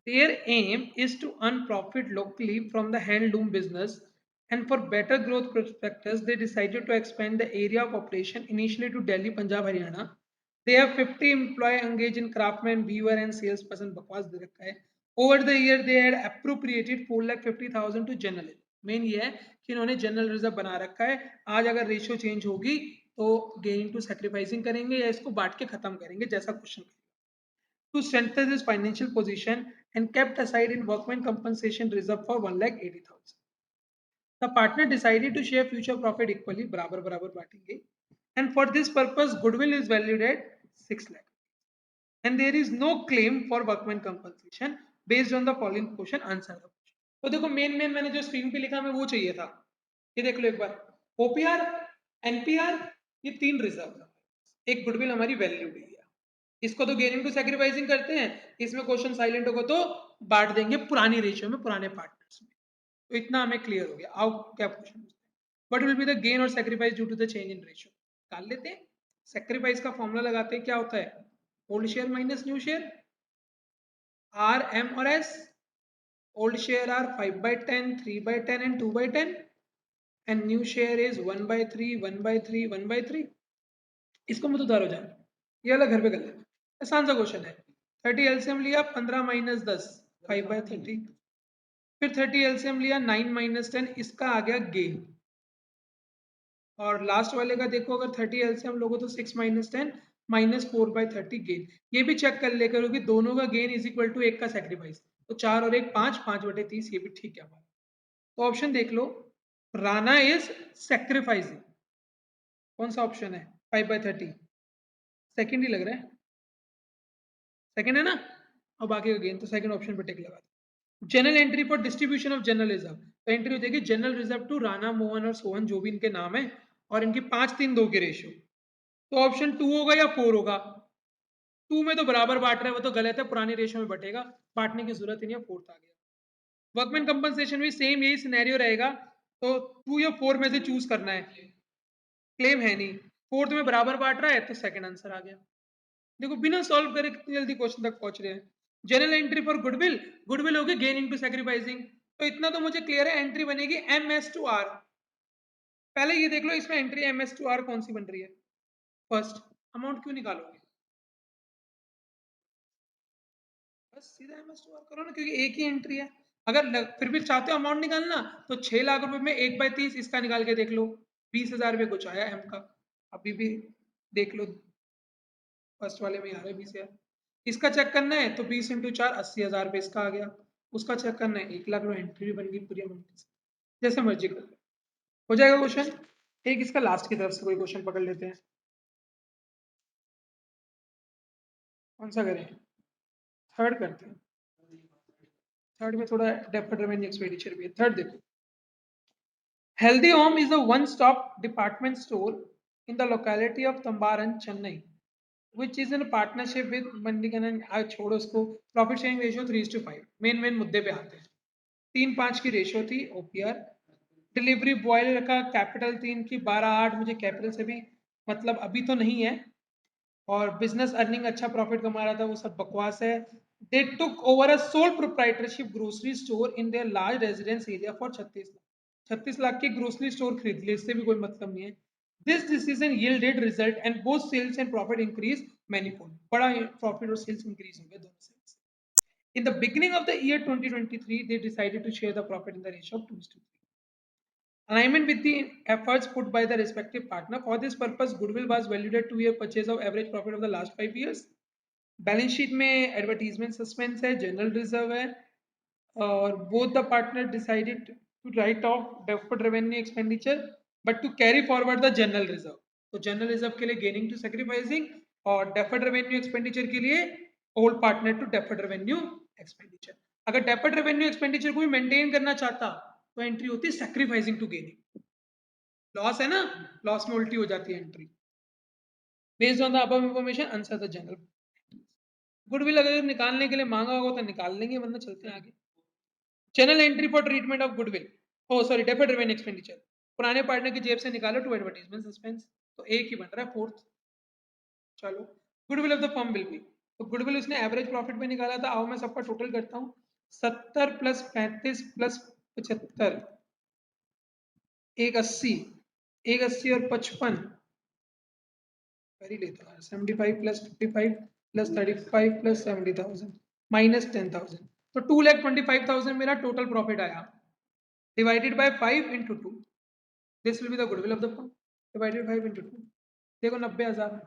Their aim is to earn profit locally from the handloom business, and for better growth prospectus they decided to expand the area of operation initially to Delhi, Punjab, Haryana. They have 50 employee engaged in craftsman, weaver and salesperson, बकवास दे रखा है। Over the year they had appropriated 4,50,000 to general। Main ये है कि इन्होंने general reserve बना रखा है। आज अगर रेशियो चेंज होगी तो गेन टू सैक्रिफाइसिंग करेंगे या इसको बांट के खत्म करेंगे, जैसा question. To strengthen his financial position and kept aside in workman compensation reserve for 1,80,000. The partner decided to share future profit equally, बराबर बराबर बांटेंगे, and for this purpose goodwill is valued at 6 lakh, and there is no claim for workman compensation based on the following question, answer the question। तो देखो main main मैंने जो screen पे लिखा मैं वो चाहिए था, ये देख लो एक बार, ओपीआर, एनपीआर, ये 3 रिजर्व, एक गुडविल हमारी वैल्यू हुई है, इसको तो गेनिंग टू सैक्रिफाइसिंग करते हैं, इसमें क्वेश्चन साइलेंट होगा तो बांट देंगे पुरानी रेशियो में, पुराने पार्टनर्स में। तो इतना हमें क्लियर हो गया। आओ क्या question, what will be the gain और sacrifice due to the change in ratio, निकाल लेते हैं। सैक्रिफाइस का फॉर्मूला लगाते हैं, क्या होता है? Old share minus new share, R M और S. Old share are 5/10, 3/10 and 2/10, and new share is 1/3, 1/3, 1/3। इसको मत उधार हो जाए, ये वाला घर पे कर लेना, आसान सा क्वेश्चन है। 30 एलसीएम लिया, 15 माइनस 10, 5/30। फिर 30 एलसीएम लिया, 9 माइनस 10, इसका आ गया गेन। और लास्ट वाले का देखो, अगर 30 एलसीएम लोगो तो 6 माइनस 10 माइनस 4/30 गेन। ये भी चेक कर लेकर कि दोनों का गेन इज इक्वल टू एक का सेक्रीफाइस, तो 4 और 1 5, 5/30, ये भी ठीक है हमारा। तो ऑप्शन देख लो, राणा इज सेक्रीफाइसिंग, कौन सा ऑप्शन है? 5/30, सेकेंड ही लग रहा है, सेकेंड है ना। और बाकी का गेन, तो सेकेंड ऑप्शन पे टिक लगा। General entry for distribution of general reserve, तो एंट्री हो जाएगी general reserve to Rana Mohan और सोहन, जो भी इनके नाम है, और इनकी 5-3-2 की रेशियो। तो ऑप्शन 2 होगा या 4 होगा? 2 में तो बराबर बांट रहे हैं, वो तो गलत है, पुरानी रेशियो में बटेगा, बांटने की जरूरत ही नहीं है, 4 आ गया। वर्कमैन कंपनसेशन भी सेम यही सिनेरियो रहेगा, तो 2 या 4 में से चूज करना है, क्लेम है नहीं, 4th में बराबर बांट रहा है, तो सेकंड आंसर आ गया। देखो बिना सॉल्व करे कितनी जल्दी क्वेश्चन तक पहुंच रहे हैं। General entry for goodwill, goodwill होगी गेनिंग टू सैक्रिफाइसिंग, तो इतना तो मुझे क्लियर है, एंट्री बनेगी MS टू R। पहले ये देख लो इसमें एंट्री MS टू R कौन सी बन रही है। फर्स्ट अमाउंट क्यों निकालोगे, बस सीधा MS टू R करो ना, क्योंकि एक ही एंट्री है। अगर फिर भी चाहते हो अमाउंट निकालना, तो 6 लाख रुपए में 1/30 इसका निकाल के देख लो, 20,000 रुपये कुछ आया M का, अभी भी देख लो, फर्स्ट वाले में आ रहा है 20,000। इसका चेक करना है तो 20 × 4 80,000 रुपये इसका आ गया। उसका चेक करना है 1 लाख, लो एंट्री भी बन गई पूरी अमाउंट, जैसे मर्जी कर लो, हो जाएगा क्वेश्चन। एक इसका लास्ट की तरफ से कोई क्वेश्चन पकड़ लेते हैं, कौन सा करें? थर्ड करते हैं, थर्ड में थोड़ा डेफर्ड रेवेन्यू एक्सपेंडिचर भी है। थर्ड देखो, healthy home is a one stop department store in the locality of Tambaram Chennai which is in a partnership with मंडीकरण। आज छोड़ो उसको, प्रॉफिट शेयरिंग रेशियो 3:5, मेन मुद्दे पे आते हैं। 3:5 की रेशियो थी OPR, डिलीवरी बॉय रखा कैपिटल 3 की 12:8, मुझे कैपिटल से भी मतलब अभी तो नहीं है, और बिजनेस अर्निंग अच्छा प्रॉफिट कमा रहा था, वो सब बकवास है। They took over a sole proprietorship grocery store in their large residence area for 36 lakh, 36 lakh की ग्रोसरी स्टोर खरीद लिए, इससे भी कोई मतलब नहीं है। This decision yielded result and both sales and profit increase manifold, बड़ा प्रॉफिट और सेल्स इंक्रीज हो गए दोनों से। In the beginning of the year 2023, they decided to share the profit in the ratio of 2:3. Alignment with the efforts put by the respective partner. For this purpose, goodwill was valued at 2-year purchase of average profit of the last 5 years. Balance sheet में advertisement suspense है, general reserve है, और both the partner decided to write off deferred revenue expenditure but to carry forward the general reserve. तो general reserve के लिए gaining to sacrificing, और deferred revenue expenditure के लिए old partner to deferred revenue expenditure. अगर deferred revenue expenditure को भी maintain करना चाहता, तो एंट्री होती है सैक्रिफाइसिंग टू गेनिंग। लॉस है ना, लॉस में उल्टी हो जाती है entry. Based on the above information answer the general. Goodwill अगर निकालने के लिए मांगा होगा तो निकाल लेंगे, वरना चलते हैं आगे। Channel entry for treatment of goodwill, oh sorry deferred revenue expenditure, पुराने पार्टनर की जेब से निकालो टू एडवर्टाइजमेंट सस्पेंस, तो एक ही बन रहा है फोर्थ। चलो, goodwill of the firm will B, तो गुडविल उसने एवरेज प्रॉफिट में निकाला था। आओ मैं सबका टोटल करता हूँ, 70 + 35 + 75, एक 80, एक 80 और 55 कर ही लेता हूँ, 75 + 55 + 35 + 70,000 -10,000, तो 2,25,000 मेरा टोटल प्रॉफिट आया, divided by 5 × 2, this will be the goodwill of the firm, divided 5 × 2, देखो 90,000।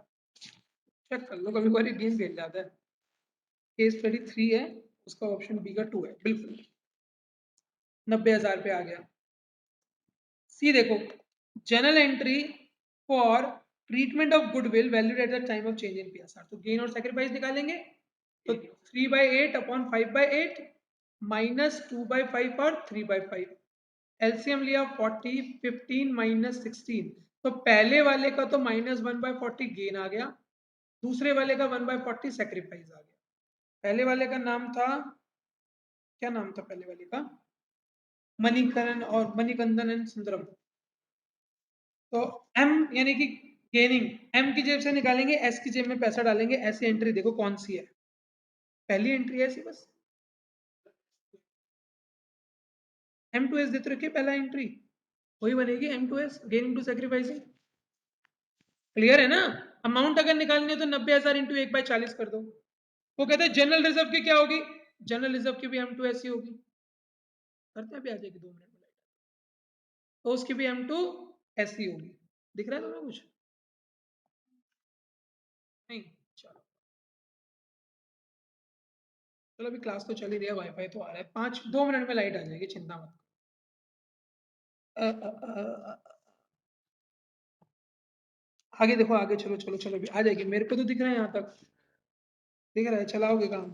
चेक कर लो, कभी कभी गेम खेल जाता है। केस स्टडी 3 है, उसका ऑप्शन बी का 2 है, बिल्कुल 90,000 पे आ गया। सी देखो, general entry for treatment of goodwill valued at the time of change in PSR, तो गेन और सैक्रिफाइस निकालेंगे, तो 3/8 अपॉन 5/8 -2/5 और 3/5, एलसीएम लिया 40, 15 - 16, तो पहले वाले का तो -1/40 गेन आ गया, दूसरे वाले का 1/40 सैक्रिफाइस आ गया। पहले वाले का नाम था, क्या नाम था पहले वाले का, मणिकरण और मणिकंदन एंड सुंदरम। तो एम यानी कि गेनिंग, एम की जेब से निकालेंगे, एस की जेब में पैसा डालेंगे, ऐसी एंट्री देखो कौन सी है, पहली एंट्री है ऐसी बस, M2S देते रखिए पहला एंट्री, वही बनेगी M2S, gaining to sacrificing. Clear है ना? अमाउंट अगर निकालनी है तो 90,000 × 1/40 कर दो। वो कहते हैं जनरल रिजर्व की क्या होगी, जनरल रिजर्व की भी M2S ही होगी, करते हैं अभी आ जाएगी 2 मिनट में लाइट, तो उसकी भी M2S ही होगी। दिख रहा है तुम्हें कुछ? नहीं, चलो चलो, अभी क्लास तो चल ही रही है, वाईफाई तो आ रहा है, 2 मिनट में लाइट आ जाएगी, चिंता मत। आगे देखो, आगे चलो चलो चलो, भी आ जाएगी, मेरे को तो दिख रहा है यहाँ तक, दिख रहा है, चलाओगे काम।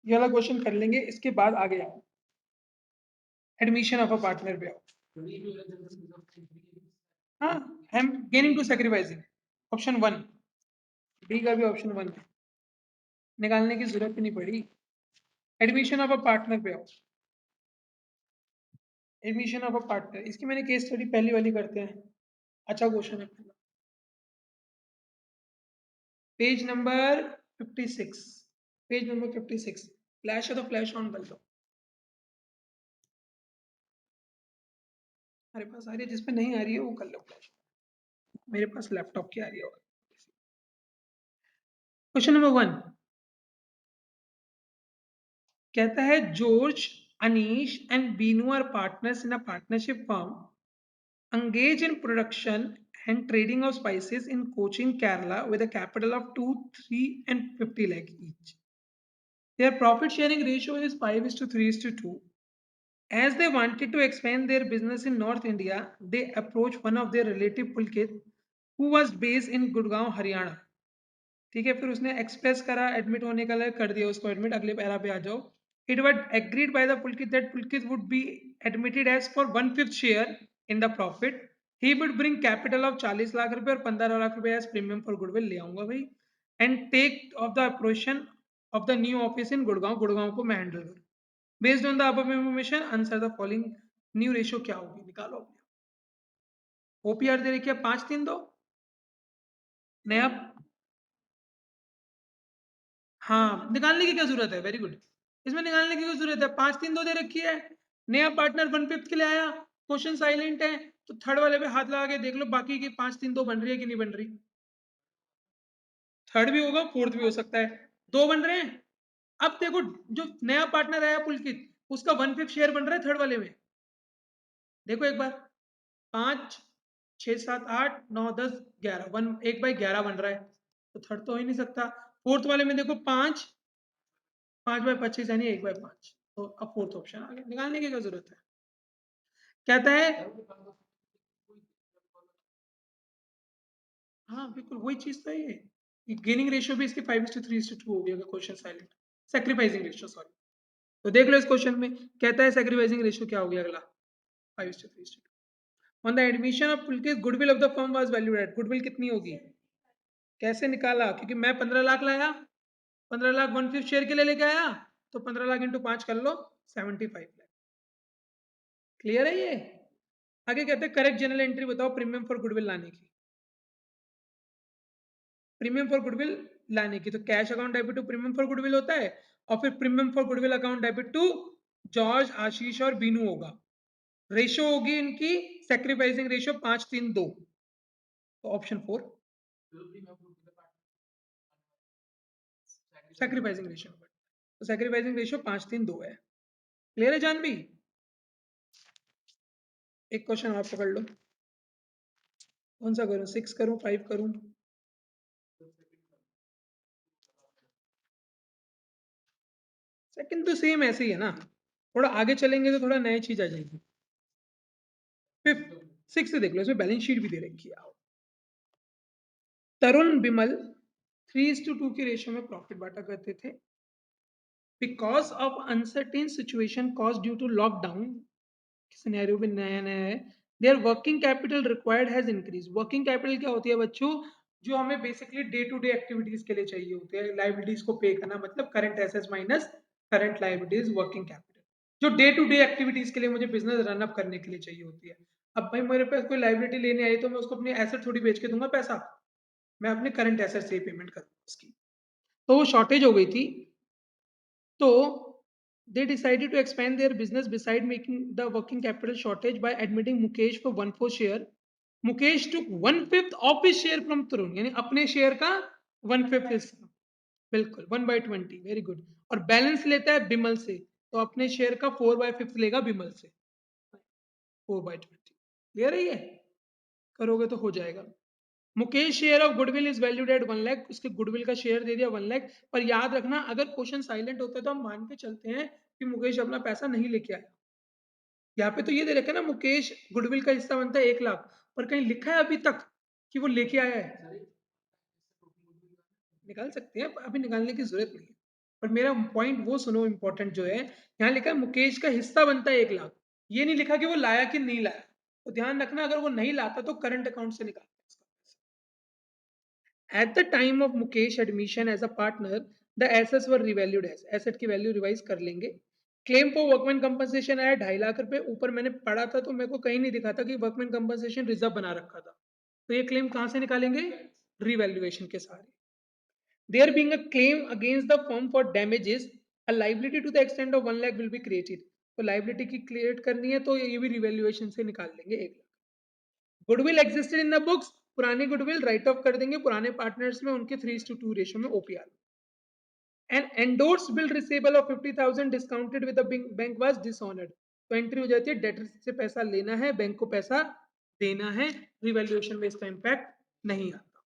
ये वाला क्वेश्चन कर लेंगे, इसके बाद आगे आओ। एडमिशन ऑफ अ पार्टनर पे आओ। हाँ, I am gaining to sacrificing, option one, D का भी ऑप्शन वन है, निकालने की जरूरत ही नहीं पड़ी। एडमिशन ऑफ अ पार्टनर पे आओ, एडमिशन ऑफ अ पार्टनर, इसकी मैंने केस स्टडी पहली वाली करते हैं, अच्छा क्वेश्चन है। Page number 56, page number 56, flash है तो फ्लैश ऑन कर लो। हमारे पास आ रही है, जिसमें नहीं आ रही है वो कर लो फ्लैश, मेरे पास लैपटॉप की आ रही है। क्वेश्चन नंबर वन कहता है, George, Anish and Binu are partners in a partnership firm engage in production and trading of spices in Cochin, Kerala with a capital of 2, 3 and 50 lakh each. Their profit sharing ratio is 5:3:2. As they wanted to expand their business in North India, they approached one of their relative Pulkit, who was based in Gurgaon, Haryana. ठीक है, फिर उसने express करा admit होने का, कर दिया उसको एडमिट, अगले पैरा पे आ जाओ। It was agreed by the Pulkit that Pulkit would be admitted as for 1/5 share in the profit. He would bring capital of 40 lakh रुपए और 15 लाख रुपए as premium for goodwill, ले आऊंगा भाई, and take of the operation of the new office in Gurgaon, Gurgaon को मैं handle करूँ। Based on the above information, answer the following, new ratio क्या होगी, निकालो। ओपीआर दे रखी है 5-3-2, नया, हाँ, निकालने की क्या जरूरत है, वेरी गुड, इसमें निकालने की क्या जरूरत है, 5-3-2 दे रखी है, नया पार्टनर 1/5 के लिए आया, क्वेश्चन साइलेंट है, तो थर्ड वाले पे हाथ लगा के देख लो बाकी की 5-3-2 बन रही है कि नहीं बन रही। थर्ड भी होगा, फोर्थ भी हो सकता है, दो बन रहे हैं। अब देखो, जो नया पार्टनर आया पुलकित, उसका 1/5 शेयर बन रहा है थर्ड वाले में, देखो एक बार, 5, 6, 7, 8, 9, 10, 11, 1/11 बन रहा है, तो थर्ड तो हो ही नहीं सकता। फोर्थ वाले में देखो 5, 5/25 यानी 1/5, तो अब फोर्थ ऑप्शन आ गया, निकालने की क्या जरूरत है। कहता है, हाँ बिल्कुल वही चीज तो है ये, गेनिंग रेशियो भी इसकी 5:3:2 हो गया, question silent, sacrificing ratio sorry. तो देख लो इस क्वेश्चन में, कहता है सेक्रीफाइसिंग रेशियो क्या हो गया अगला, 5:3:2। On the admission of Pulkit, goodwill of the firm was valued at, goodwill कितनी होगी, कैसे निकाला, क्योंकि मैं 15 लाख लाया, 15 लाख 1/5 शेयर के लिए लेके आया, तो 15 लाख इंटू 5 कर लो, 75 लाख। क्लियर है ये। आगे कहते हैं करेक्ट जनरल एंट्री बताओ प्रीमियम फॉर गुडविल लाने की, प्रीमियम फॉर गुडविल लाने की, तो cash account debit to premium for goodwill होता है, और फिर premium for goodwill account debit to George, Ashish और बीनू होगा। रेशियो होगी इनकी, सेक्रीफाइसिंग रेशियो 5:3:2, तो ऑप्शन 4, सेक्रीफाइसिंग रेशियो, तो सेक्रीफाइसिंग रेशियो 5:3:2 है। क्लियर है जानवी। एक क्वेश्चन आप पकड़ लो, कौन सा करूं, 6 करूं, 5 करूं, सेकंड तो सेम ऐसे ही है ना, थोड़ा आगे चलेंगे तो थोड़ा नई चीज आ जाएगी। फिफ्थ, सिक्स देख लो, इसमें बैलेंस शीट भी दे रखी है। तरुण बिमल 3:2 की रेशियो में प्रॉफिट बांटा करते थे, because of uncertain situation cause due to lockdown, scenario भी नया नया है, there working capital required has increase. Working capital क्या होती है बच्चों, जो हमें basically day to day activities के लिए चाहिए होते हैं, लाइबिलिटीज को पे करना, मतलब current assets minus current liabilities, working capital, जो डे टू डे एक्टिविटीज के लिए मुझे बिजनेस रन अप करने के लिए चाहिए होती है। अब भाई मेरे पास कोई लाइबिलिटी लेने आई तो मैं उसको अपनी एसेट थोड़ी बेच के दूंगा पैसा, मैं अपने करंट एसेट से ही पेमेंट करूंगा उसकी। तो वो शॉर्टेज हो गई थी, तो they decided to expand their business beside making the working capital shortage by admitting Mukesh for 1/4 share. Mukesh took 1/5 of his share from Tarun, यानी अपने शेयर का 1/5 हिस्सा, बिल्कुल 1/20, वेरी गुड, और बैलेंस लेता है बिमल से, तो अपने शेयर का 4/5 लेगा बिमल से, 4/20। क्लियर है ये, करोगे तो हो जाएगा। Mukesh share of goodwill is valued at 1 lakh, उसके गुडविल का शेयर दे दिया 1 लाख, पर याद रखना अगर क्वेश्चन साइलेंट होता है तो हम मान के चलते हैं कि मुकेश अपना पैसा नहीं लेके आया। यहाँ पे तो ये दे रखा है ना, मुकेश गुडविल का हिस्सा बनता है 1 लाख, पर कहीं लिखा है अभी तक कि वो लेके आया है, निकाल सकते हैं, अभी निकालने की जरूरत नहीं है, पर मेरा पॉइंट वो सुनो इंपॉर्टेंट जो है, यहाँ लिखा है मुकेश का हिस्सा बनता है 1 लाख, ये नहीं लिखा कि वो लाया कि नहीं लाया, तो ध्यान रखना अगर वो नहीं लाता तो करंट अकाउंट से निकालना है इसका पैसा। At the time of Mukesh admission as a partner, the assets were revalued as asset की वैल्यू रिवाइज कर लेंगे। क्लेम फॉर वर्कमैन कंपनसेशन आया 2.5 लाख रुपए, ऊपर मैंने पढ़ा था तो मेरे को कहीं नहीं दिखा था कि वर्कमैन कंपनसेशन रिजर्व बना रखा था, तो ये क्लेम कहां से निकालेंगे, रिवैल्यूएशन के सारे। There being a claim against the firm for damages, a liability to the extent of 1 lakh will be created। तो लाइबिलिटी की क्रिएट करनी है तो ये भी रिवैल्यूएशन से निकाल लेंगे 1 lakh. Goodwill existed in the books, पुरानी गुडविल राइट ऑफ कर देंगे पुराने पार्टनर्स में, उनके 3:2 रेशियो में OPR. And endorse bill receivable of 50,000 discounted with the bank was dishonoured, तो एंट्री हो जाती है डेटर से पैसा लेना है, बैंक को पैसा देना है, रिवैल्यूएशन में इसका इंपैक्ट नहीं आता।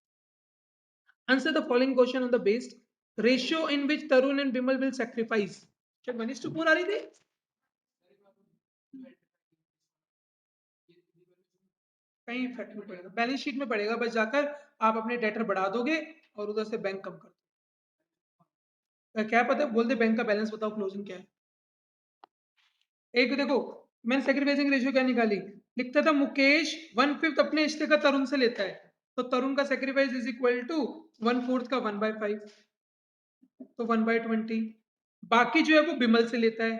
Answer the following question on the based ratio in which Tarun and Bimal will sacrifice. क्या 1:4 आ रही थी, कहीं इफेक्ट नहीं पड़ेगा, बैलेंस शीट में पड़ेगा बस, जाकर आप अपने डेटर बढ़ा दोगे और उधर से बैंक कम कर दो। क्या पता बोल दे बैंक का बैलेंस बताओ क्लोजिंग क्या है। एक देखो, मैंने सेक्रीफाइसिंग रेशियो क्या निकाली, लिखता था मुकेश 1/5 अपने हिस्से का तरुण से लेता है, तो तरुण का सेक्रीफाइस इज इक्वल टू 1/4 का 1/5, तो 1/20। बाकी जो है वो बिमल से लेता है,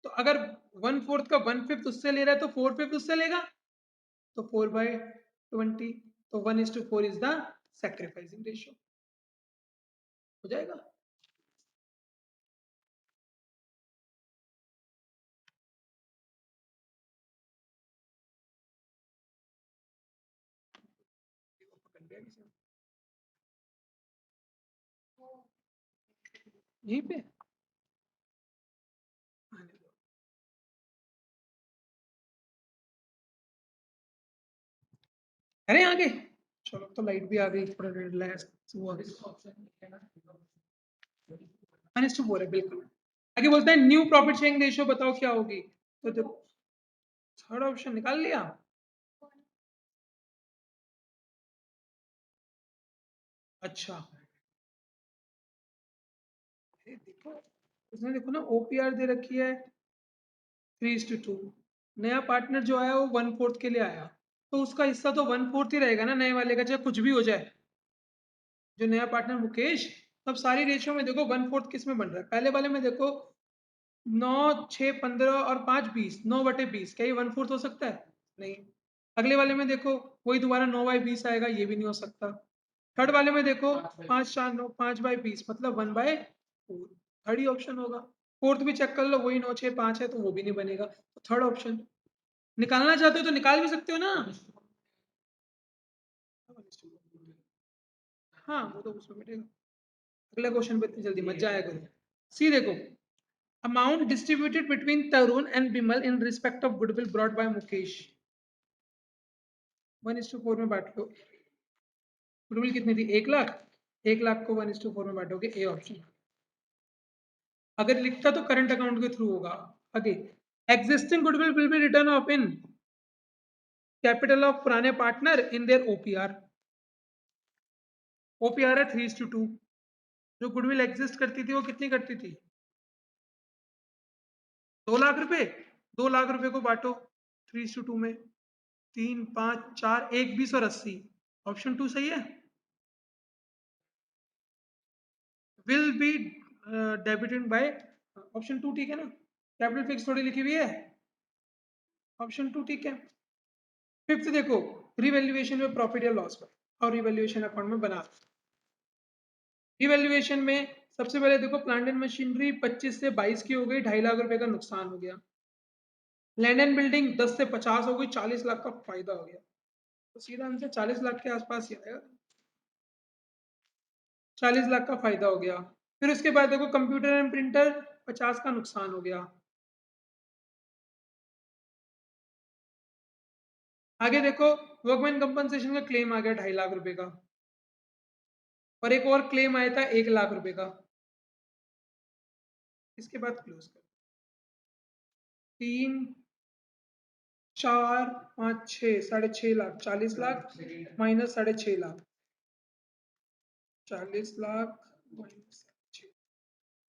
तो अगर 1/4 का 1/5 उससे ले रहा है तो 4/5 उससे लेगा, तो 4/20, तो 1:4 इज द सेक्रीफाइसिंग रेशियो, हो जाएगा। यहीं पे आने दो। अरे आगे, चलो तो लाइट भी आ गई, थोड़ा रिलैक्स हुआ। 1:4 है बिल्कुल। आगे बोलता है न्यू प्रॉफिट शेयरिंग रेशियो बताओ क्या होगी, तो देखो थर्ड ऑप्शन निकाल लिया। अच्छा, देखो उसने देखो ना ओपीआर दे रखी है 3:2, नया पार्टनर जो आया वो 1/4 के लिए आया, तो उसका हिस्सा तो 1/4 ही रहेगा ना नए वाले का, चाहे कुछ भी हो जाए। जो नया पार्टनर मुकेश, तब सारी रेशियो में देखो 1/4 किस में बन रहा है, पहले वाले में देखो 9, 6, 15 और 5, 20, 9/20, क्या ये 1/4 हो सकता है, नहीं। अगले वाले में देखो वही दोबारा 9/20 आएगा, ये भी नहीं हो सकता। थर्ड वाले में देखो 5, 4, 9, 5/20 मतलब 1/4, थर्ड ही ऑप्शन होगा। फोर्थ भी चेक कर लो, वही 9, 6, 5 है, तो वो भी नहीं बनेगा, तो थर्ड ऑप्शन। निकालना चाहते हो तो निकाल भी सकते हो ना। हाँ वो तो उसमें बैठेगा। अगले क्वेश्चन पे इतनी जल्दी मत जाया करो। सी देखो, amount distributed between Tarun and Bimal in respect of goodwill brought by Mukesh, 1:4 में बांट लो। गुडविल कितनी थी, 1 लाख, 1 लाख को 1:4 में बांटोगे, ए ऑप्शन। अगर लिखता तो करंट अकाउंट के थ्रू होगा। आगे, existing goodwill will be written off in capital of पुराने partner in their OPR, OPR है 3:2। जो गुडविल एग्जिस्ट करती थी वो कितनी करती थी, 2 लाख रुपए, 2 लाख रुपए को बांटो 3:2 में, 3, 5, 4, 1, 20 और 80, ऑप्शन 2 सही है। Will be debited bye, option 2 ठीक है ना, कैपिटल फिक्स थोड़ी लिखी हुई है, ऑप्शन 2 ठीक है। फिफ्थ देखो, रिवैल्यूएशन में प्रॉफिट या लॉस पर और रिवैल्यूएशन अकाउंट में बना, रिवैल्यूएशन में सबसे पहले देखो प्लांट एंड मशीनरी 25 से 22 की हो गई, 2.5 लाख रुपए का नुकसान हो गया। लैंड एंड बिल्डिंग 10 से 50 हो गई, 40 लाख का फायदा हो गया, तो सीधा आंसर 40 लाख के आसपास ही आएगा, 40 लाख का फायदा हो गया। फिर उसके बाद देखो कंप्यूटर एंड प्रिंटर 50 का नुकसान हो गया। आगे देखो वर्कमैन कंपनसेशन का क्लेम आ गया 2.5 लाख रुपए का, और एक और क्लेम आया था 1 लाख रुपए का। इसके बाद क्लोज कर, 3, 4, 5, 6, 6.5 लाख, 40 लाख माइनस 6.5 लाख, 40 लाख माइनस 6,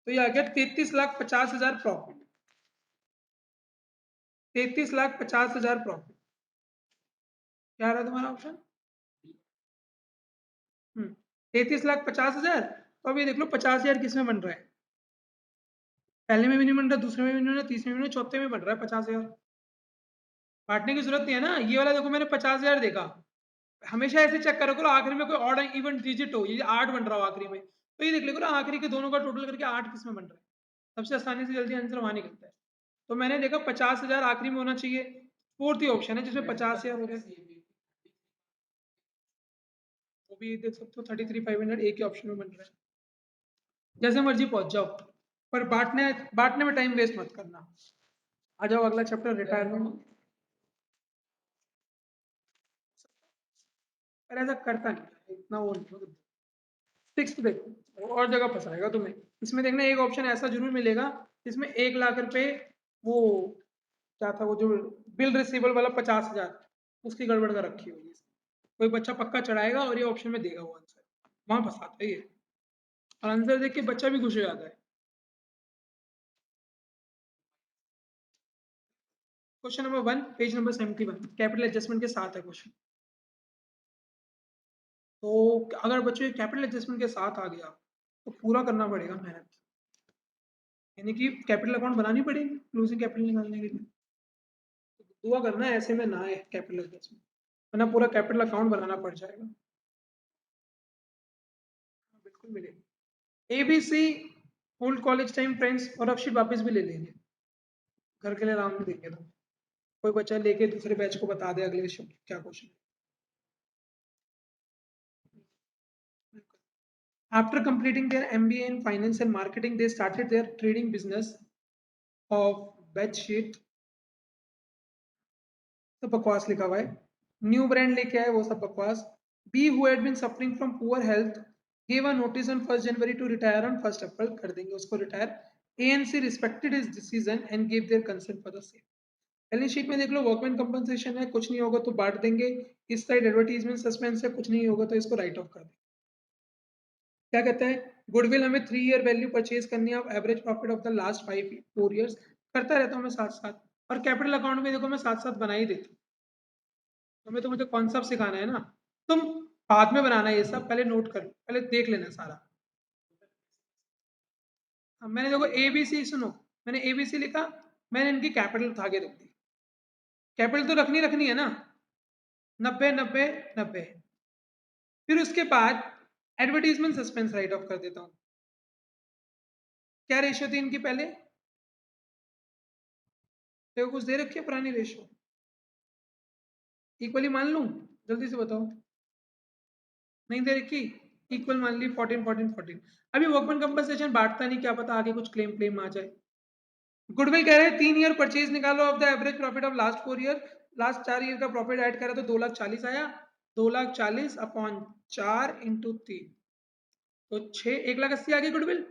तो ये आ गया 33,50,000 प्रॉफिट। 33,50,000 प्रॉफिट। क्या रहा तुम्हारा ऑप्शन? 33,50,000। तो अभी देख लो 50,000 किसमें बन रहा है? पहले में भी नहीं बन रहा, दूसरे में भी नहीं बन रहा, तीसरे में भी नहीं, चौथे में बन रहा है 50,000। बांटने की जरूरत नहीं है ना। ये वाला देखो मैंने 50,000 देखा। हमेशा ऐसे चेक करो करो आखिरी में कोई ऑड इवन डिजिट हो, ये 8 बन रहा हो आखिरी में, तो ये देख लो करो आखिरी के दोनों का टोटल करके 8 किस में बन रहा है। सबसे आसानी से जल्दी आंसर वहां निकलता है। तो मैंने देखा 50,000 आखिरी में होना चाहिए। फोर्थ ही ऑप्शन है जिसमें 50,000 हो रहा है। वो भी देख सकते हो 33,500 एक ही ऑप्शन में बन रहा है। जैसे मर्जी पहुंच जाओ, पर बांटने बांटने में टाइम वेस्ट मत करना। आ जाओ अगला चैप्टर रिटायरमेंट। पर ऐसा करता नहीं है, इतना वो नहीं। फिक्स देखो और जगह फंसाएगा तुम्हें। इसमें देखना एक ऑप्शन ऐसा जरूर मिलेगा जिसमें 1 लाख रुपए वो क्या था वो जो बिल रिसीवेबल वाला 50,000 उसकी गड़बड़ कर रखी हुई है। कोई बच्चा पक्का चढ़ाएगा और ये ऑप्शन में देगा वो आंसर, वहां फंसाता है ये। और आंसर देख के बच्चा भी खुश हो जाता है। Question number 1 page number 71 capital adjustment के साथ है क्वेश्चन। तो अगर बच्चे कैपिटल एडजस्टमेंट के साथ आ गया तो पूरा करना पड़ेगा मेहनत। यानी कि कैपिटल अकाउंट बनानी पड़ेगी क्लोजिंग कैपिटल निकालने के लिए। दुआ करना है ऐसे में ना है कैपिटल एडजस्टमेंट, वरना पूरा कैपिटल अकाउंट बनाना पड़ जाएगा। हाँ, बिल्कुल मिलेगी। ABC old college time friends और अपशीट वापस भी ले लेंगे, घर के लिए आराम में देंगे। तो कोई बच्चा लेके दूसरे बैच को बता दे अगले शिफ्ट क्या question. After completing their MBA in finance and marketing, they started their trading business of bedsheet। तो बकवास लिखा हुआ है। न्यू ब्रांड लेके आए वो सब बकवास। B who had been suffering from poor health gave a notice on 1st January to retire on 1st April, कर देंगे उसको retire. ANC respected his decision and gave their consent for the same। Balance sheet में देख लो workman compensation है, कुछ नहीं होगा तो बांट देंगे। इस साइड एडवर्टीजमेंट सस्पेंस है, कुछ नहीं होगा तो इसको राइट ऑफ कर देंगे। क्या कहता है? गुडविल हमें 3 ईयर वैल्यू परचेज करनी है, average profit of the last 4 years. करता रहता हूँ मैं साथ साथ, और कैपिटल अकाउंट में देखो मैं साथ साथ बना ही देती हूँ। तुम्हें तो मुझे कॉन्सेप्ट सिखाना है ना। तुम बाद में बनाना ये सब, पहले नोट कर लो, पहले देख लेना सारा। मैंने देखो एबीसी सुनो, मैंने एबीसी लिखा, मैंने इनकी कैपिटल उठा के रख दी। कैपिटल तो रखनी रखनी है ना, 90 90 90। फिर उसके बाद एडवर्टीजमेंट सस्पेंस राइट ऑफ कर देता हूँ। क्या रेशियो थी इनकी पहले? देखो कुछ दे रखी है पुरानी रेशियो, इक्वली मान लूं? जल्दी से बताओ। नहीं दे रखी? इक्वल मान ली 14 14 14। अभी वर्कमैन कंपनसेशन बांटता नहीं, क्या पता आगे कुछ क्लेम क्लेम आ जाए। गुडविल कह रहे हैं 3 ईयर परचेज निकालो of the average profit of last 4 year. Last 4 year का प्रॉफिट ऐड करा तो 2,40,000 आया। 2,40,000 अपॉन 4 इंटू 3 तो 6, 1,80,000 आ गई गुडविल।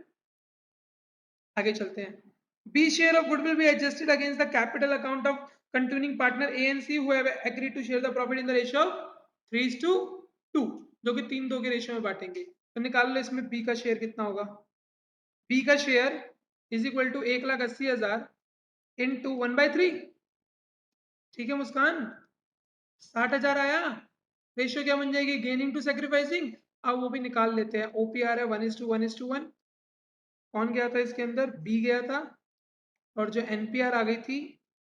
आगे चलते हैं। B share of goodwill be adjusted against the capital account of continuing partner A and C who have agreed to share the profit in the ratio of 3:2, जो कि 3:2 के रेशियो में बांटेंगे। तो निकाल लो इसमें बी का शेयर कितना होगा। बी का share is equal to 1,80,000 into 1/3। ठीक है मुस्कान, 60,000 आया। रेशियो क्या बन जाएगी? Gaining to sacrificing. अब वो भी निकाल लेते हैं। ओपीआर है 1:1:1। कौन गया था इसके अंदर? बी गया था। और जो एनपीआर आ गई थी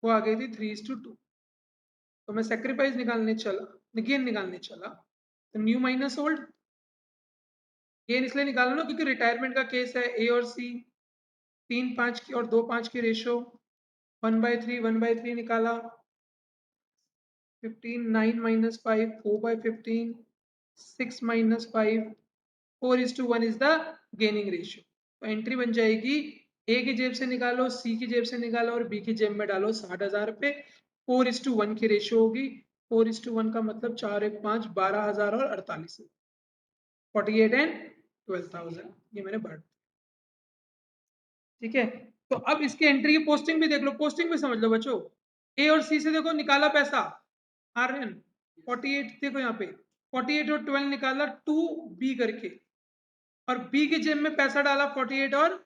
वो आ गई थी 3:2। तो मैं सेक्रीफाइस निकालने चला, गेन निकालने चला, तो न्यू माइनस ओल्ड। गेन इसलिए निकाला ना क्योंकि रिटायरमेंट का केस है। ए और सी 3:5 की और 2:5 की रेशियो। 1/3 1/3 निकाला। 15 9 minus 5 4/15 6 minus 5 4:1 is the gaining ratio. तो एंट्री बन जाएगी, ए की जेब से निकालो, सी की जेब से निकालो और बी की जेब में डालो 60,000 रुपये। 4:1 की रेशियो होगी। 4:1 का मतलब 4 1 5 12,000 और 48, 48 एंड 12,000। ये मैंने बढ़, ठीक है। तो अब इसके एंट्री की पोस्टिंग भी देख लो, पोस्टिंग भी समझ लो बच्चों। ए और सी से देखो निकाला पैसा, आर्यन 48 देखो यहाँ पे 48 और 12 निकाला 2 बी करके, और बी की जेब में पैसा डाला 48 और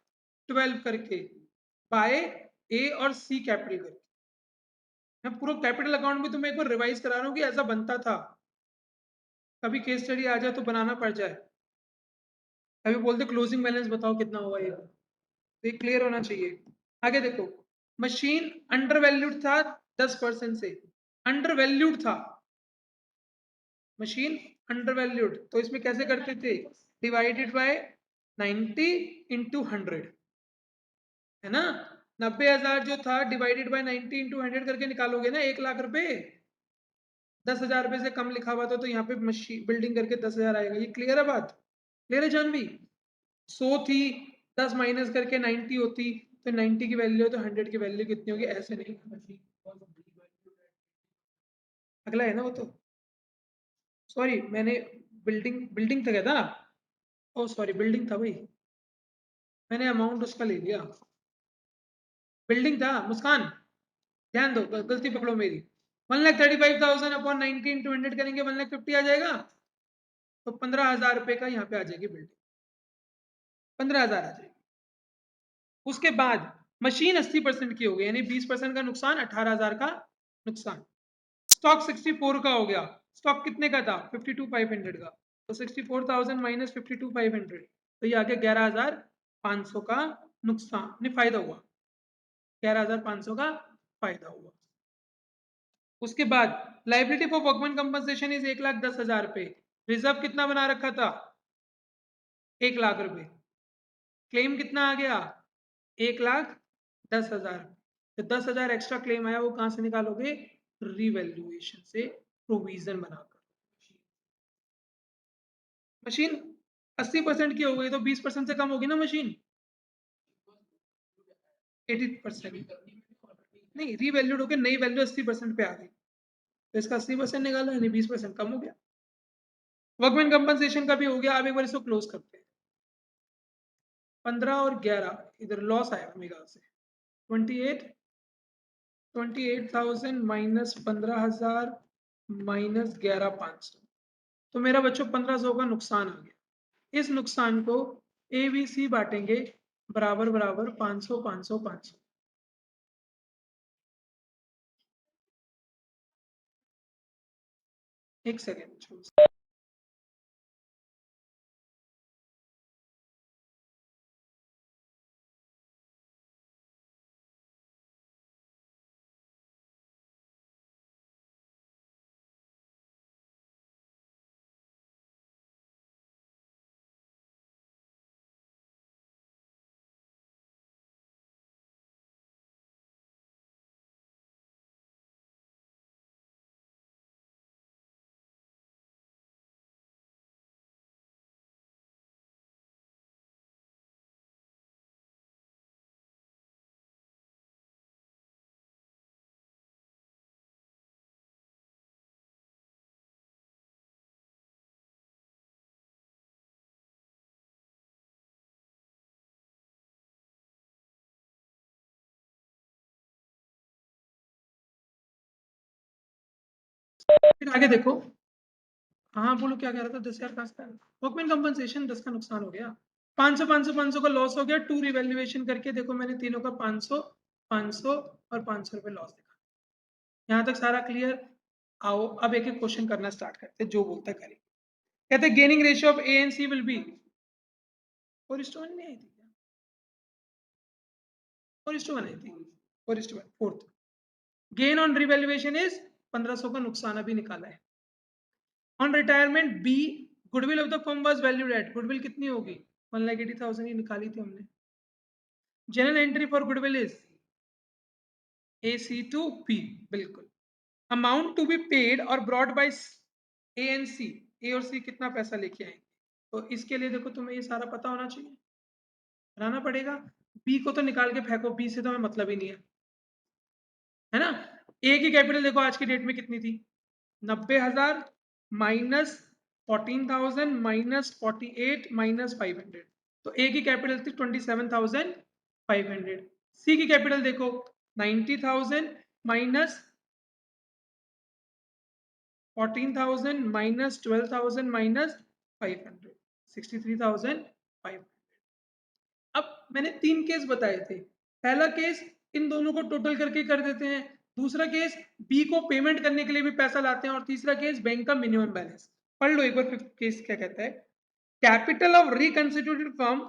12 करके, बाय ए और सी कैपिटल करके। मैं पूरा कैपिटल अकाउंट भी तुम्हें एक बार रिवाइज करा रहा हूँ कि ऐसा बनता था, कभी केस स्टडी आ जाए तो बनाना पड़ जाए। अभी बोलते क्लोजिंग बैलेंस बताओ कितना हुआ ये, तो ये क्लियर होना चाहिए। आगे देखो, मशीन अंडर वैल्यूड था 10% से, अंडर वैल्यूड था मशीन, अंडर वैल्यूड, तो इसमें कैसे करते थे, डिवाइडेड बाय 90 इंटू 100, है ना। 90,000 जो था डिवाइडेड बाय 90 इंटू 100 करके निकालोगे ना 1,00,000 रुपए, 10,000 रुपए से कम लिखा हुआ था तो यहाँ पे मशीन बिल्डिंग करके 10,000 आएगा। ये क्लियर है बात, क्लियर है जानवी। 100 थी, 10 माइनस करके 90 होती, तो 90 की वैल्यू तो 100 की वैल्यू कितनी होगी, ऐसे नहीं। अगला है ना वो तो, सॉरी मैंने बिल्डिंग बिल्डिंग तक है था, ओ सॉरी बिल्डिंग था भाई, मैंने अमाउंट उसका ले लिया, बिल्डिंग था मुस्कान, ध्यान दो, गलती पकड़ो मेरी। 1,35,000 अपॉन 90 इंटू 100 करेंगे 1,50,000 आ जाएगा, तो 15,000 रुपए का यहाँ पे आ जाएगी बिल्डिंग, 15,000 आ जाएगी। उसके बाद मशीन 80% की हो गई, यानी 20% का नुकसान, 18,000 का नुकसान। स्टॉक 64 का हो गया, स्टॉक कितने का था 52,500 का, तो 64,000 माइनस 52,500, तो ये आगे 11,500 का नुकसान, नहीं फायदा हुआ, 11,500 का फायदा हुआ। उसके बाद liability for workman compensation is 1,10,000 रुपए, रिजर्व कितना बना रखा था 1,00,000 रुपए, क्लेम कितना आ गया 1,10,000, तो 10,000 एक्स्ट्रा क्लेम आया, वो कहां से निकालोगे, रिवैल्यूएशन से, प्रोविजन बनाकर। मशीन 80% की हो गई तो 20% से कम होगी ना मशीन, 80%, नहीं रीवैल्यूड होकर नई वैल्यू 80% पे आ गई, तो इसका 80% निकाला, यानी 20% कम हो गया। वर्कमैन कंपनसेशन का भी हो गया। अब एक बार इसको क्लोज करते हैं, 15 और 11 इधर लॉस आया मेगा से, 28, 28,000 माइनस 15,000 माइनस 11,500, तो मेरा बच्चों 1,500 का नुकसान आ गया। इस नुकसान को ए बी सी बांटेंगे बराबर बराबर 500 500 500। एक सेकेंड, फिर आगे देखो। हाँ बोलो क्या कह रहा था, 10,000 कहाँ से, वर्कमैन कंपनसेशन 10 का नुकसान हो गया, 500 500 500 का लॉस हो गया, टू रिवैल्यूएशन करके देखो मैंने तीनों का 500 500 और 500 रुपए लॉस दिखा। यहाँ तक सारा क्लियर। आओ अब एक एक क्वेश्चन करना स्टार्ट करते, जो बोलता है करेंगे। कहते हैं gaining ratio of A and C will be, 4:1 नहीं आई थी क्या, 4:1 आई थी, 4:1 fourth. Gain on revaluation is 1,500 का नुकसान अभी निकाला है। On retirement B, goodwill of the firm was valued at, goodwill कितनी होगी 1,80,000 ही निकाली थी हमने। Journal entry for goodwill is A C to B, बिल्कुल। अमाउंट टू बी पेड और ब्रॉड बाय ए एंड सी, ए और सी कितना पैसा लेके आएंगे, तो इसके लिए देखो तुम्हें ये सारा पता होना चाहिए, बनाना पड़ेगा। बी को तो निकाल के फेंको, बी से तो हमें मतलब ही नहीं है ना। ए की कैपिटल देखो आज की डेट में कितनी थी, 90,000 माइनस 14,000 माइनस 48 माइनस 500, तो ए की कैपिटल थी 27,500। सी की कैपिटल देखो 90,000 माइनस 14,000 माइनस 12,000 माइनस 500, 63,500। अब मैंने तीन केस बताए थे, पहला केस इन दोनों को टोटल करके कर देते हैं, दूसरा केस बी को पेमेंट करने के लिए भी पैसा लाते हैं, और तीसरा केस बैंक का मिनिमम बैलेंस। पढ़ लो एक बार फिफ्थ केस क्या कहता है। Capital of reconstituted firm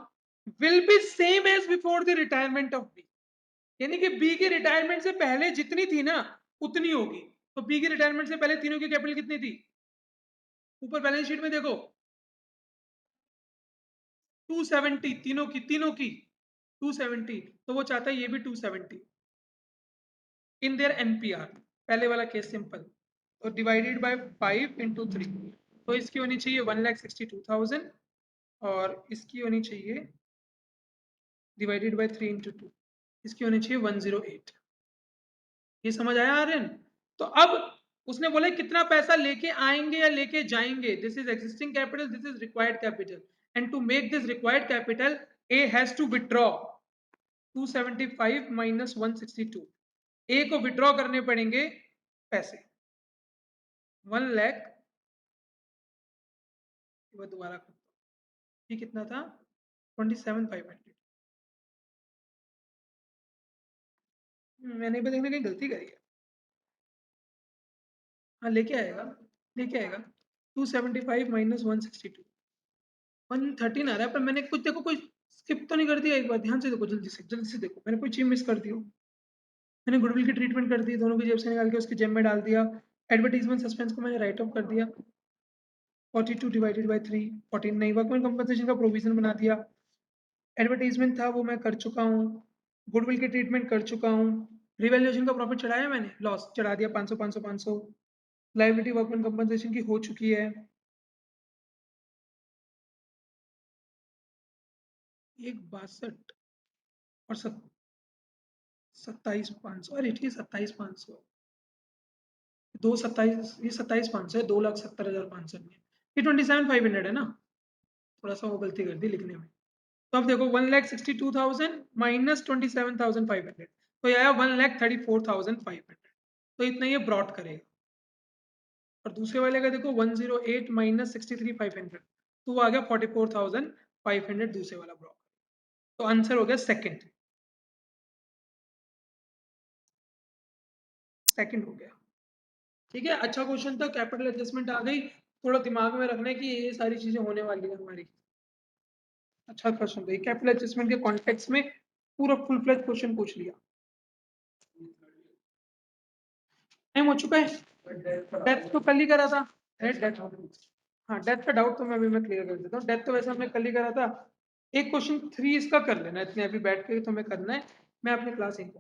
will be same as before the retirement of B, यानी कि बी की रिटायरमेंट से पहले जितनी थी ना उतनी होगी। तो बी की रिटायरमेंट से पहले तीनों की कैपिटल कितनी थी, ऊपर बैलेंस शीट में देखो 270, तीनों की 270, तो वो चाहता है ये भी 270 इन देयर एनपीआर। पहले वाला केस सिंपल, तो डिवाइडेड बाय 5 × 3, तो इसकी होनी चाहिए 1,62,000, और इसकी होनी चाहिए डिवाइडेड बाय 3 × 2, इसकी होनी चाहिए 108। ये समझ आया आर्यन? तो अब उसने बोला कितना पैसा लेके आएंगे या लेके जाएंगे, this is existing capital, this is required capital, and to make this required capital A has to withdraw 275 minus 162, A को विड्रॉ करने पड़ेंगे पैसे 1 लाख, वो दोबारा करता हूँ, ये कितना था 27,500। मैंने भी देखने कहीं गलती करी है। हाँ लेके आएगा, लेके आएगा 275 माइनस 162, 113 आ रहा है, पर मैंने कुछ देखो कोई स्किप तो नहीं कर दिया, एक बार ध्यान से देखो, जल्दी से देखो, मैंने कोई चीज मिस कर दी हो। मैंने गुडविल की ट्रीटमेंट कर दी, दोनों की जेब से निकाल के उसकी जेब में डाल दिया। एडवर्टीजमेंट सस्पेंस को मैंने राइट ऑफ कर दिया, 42 डिवाइडेड बाई 3, 14 नहीं, वर्कमैन कंपनसेशन का प्रोविजन बना दिया। एडवर्टीजमेंट था वो मैं कर चुका हूँ, गुडविल की ट्रीटमेंट कर चुका हूँ, रिवैल्यूएशन का प्रॉफिट चढ़ाया मैंने, लॉस चढ़ा दिया 500 500 500, लाइबिलिटी वर्कमैन कंपनसेशन की हो चुकी है 1,62 और 27,500, अरे ठीक है 27,500, 2,27, ये 27,500 है, 2,70,500 में, ये 27,500 है ना, थोड़ा सा वो गलती कर दी लिखने में। तो अब देखो 1,62,000 माइनस 27,500, तो ये आया 1,34,500, तो इतना ये ब्रॉड करेगा। और दूसरे वाले का देखो 108 माइनस 63,500, तो वो आ गया 44,500 दूसरे वाला ब्रॉड। तो आंसर हो गया सेकंड, सेकंड हो गया। ठीक है, अच्छा क्वेश्चन था, कैपिटल एडजस्टमेंट आ गई, थोड़ा दिमाग में रखना है कि ये सारी चीजें होने वाली है हमारी। अच्छा क्वेश्चन था, कैपिटल एडजस्टमेंट के कॉन्टेक्स्ट में पूरा फुल फ्लेज क्वेश्चन पूछ लिया। टाइम हो चुका है, डेथ तो कल ही करा था, डेथ, हाँ डेथ का डाउट तो मैं क्लियर कर देता हूँ, डेथ तो वैसे हमने कल ही करा था। एक क्वेश्चन 3 इसका कर लेना, इतने अभी बैठ के तुम्हें करना है, मैं अपनी क्लास 1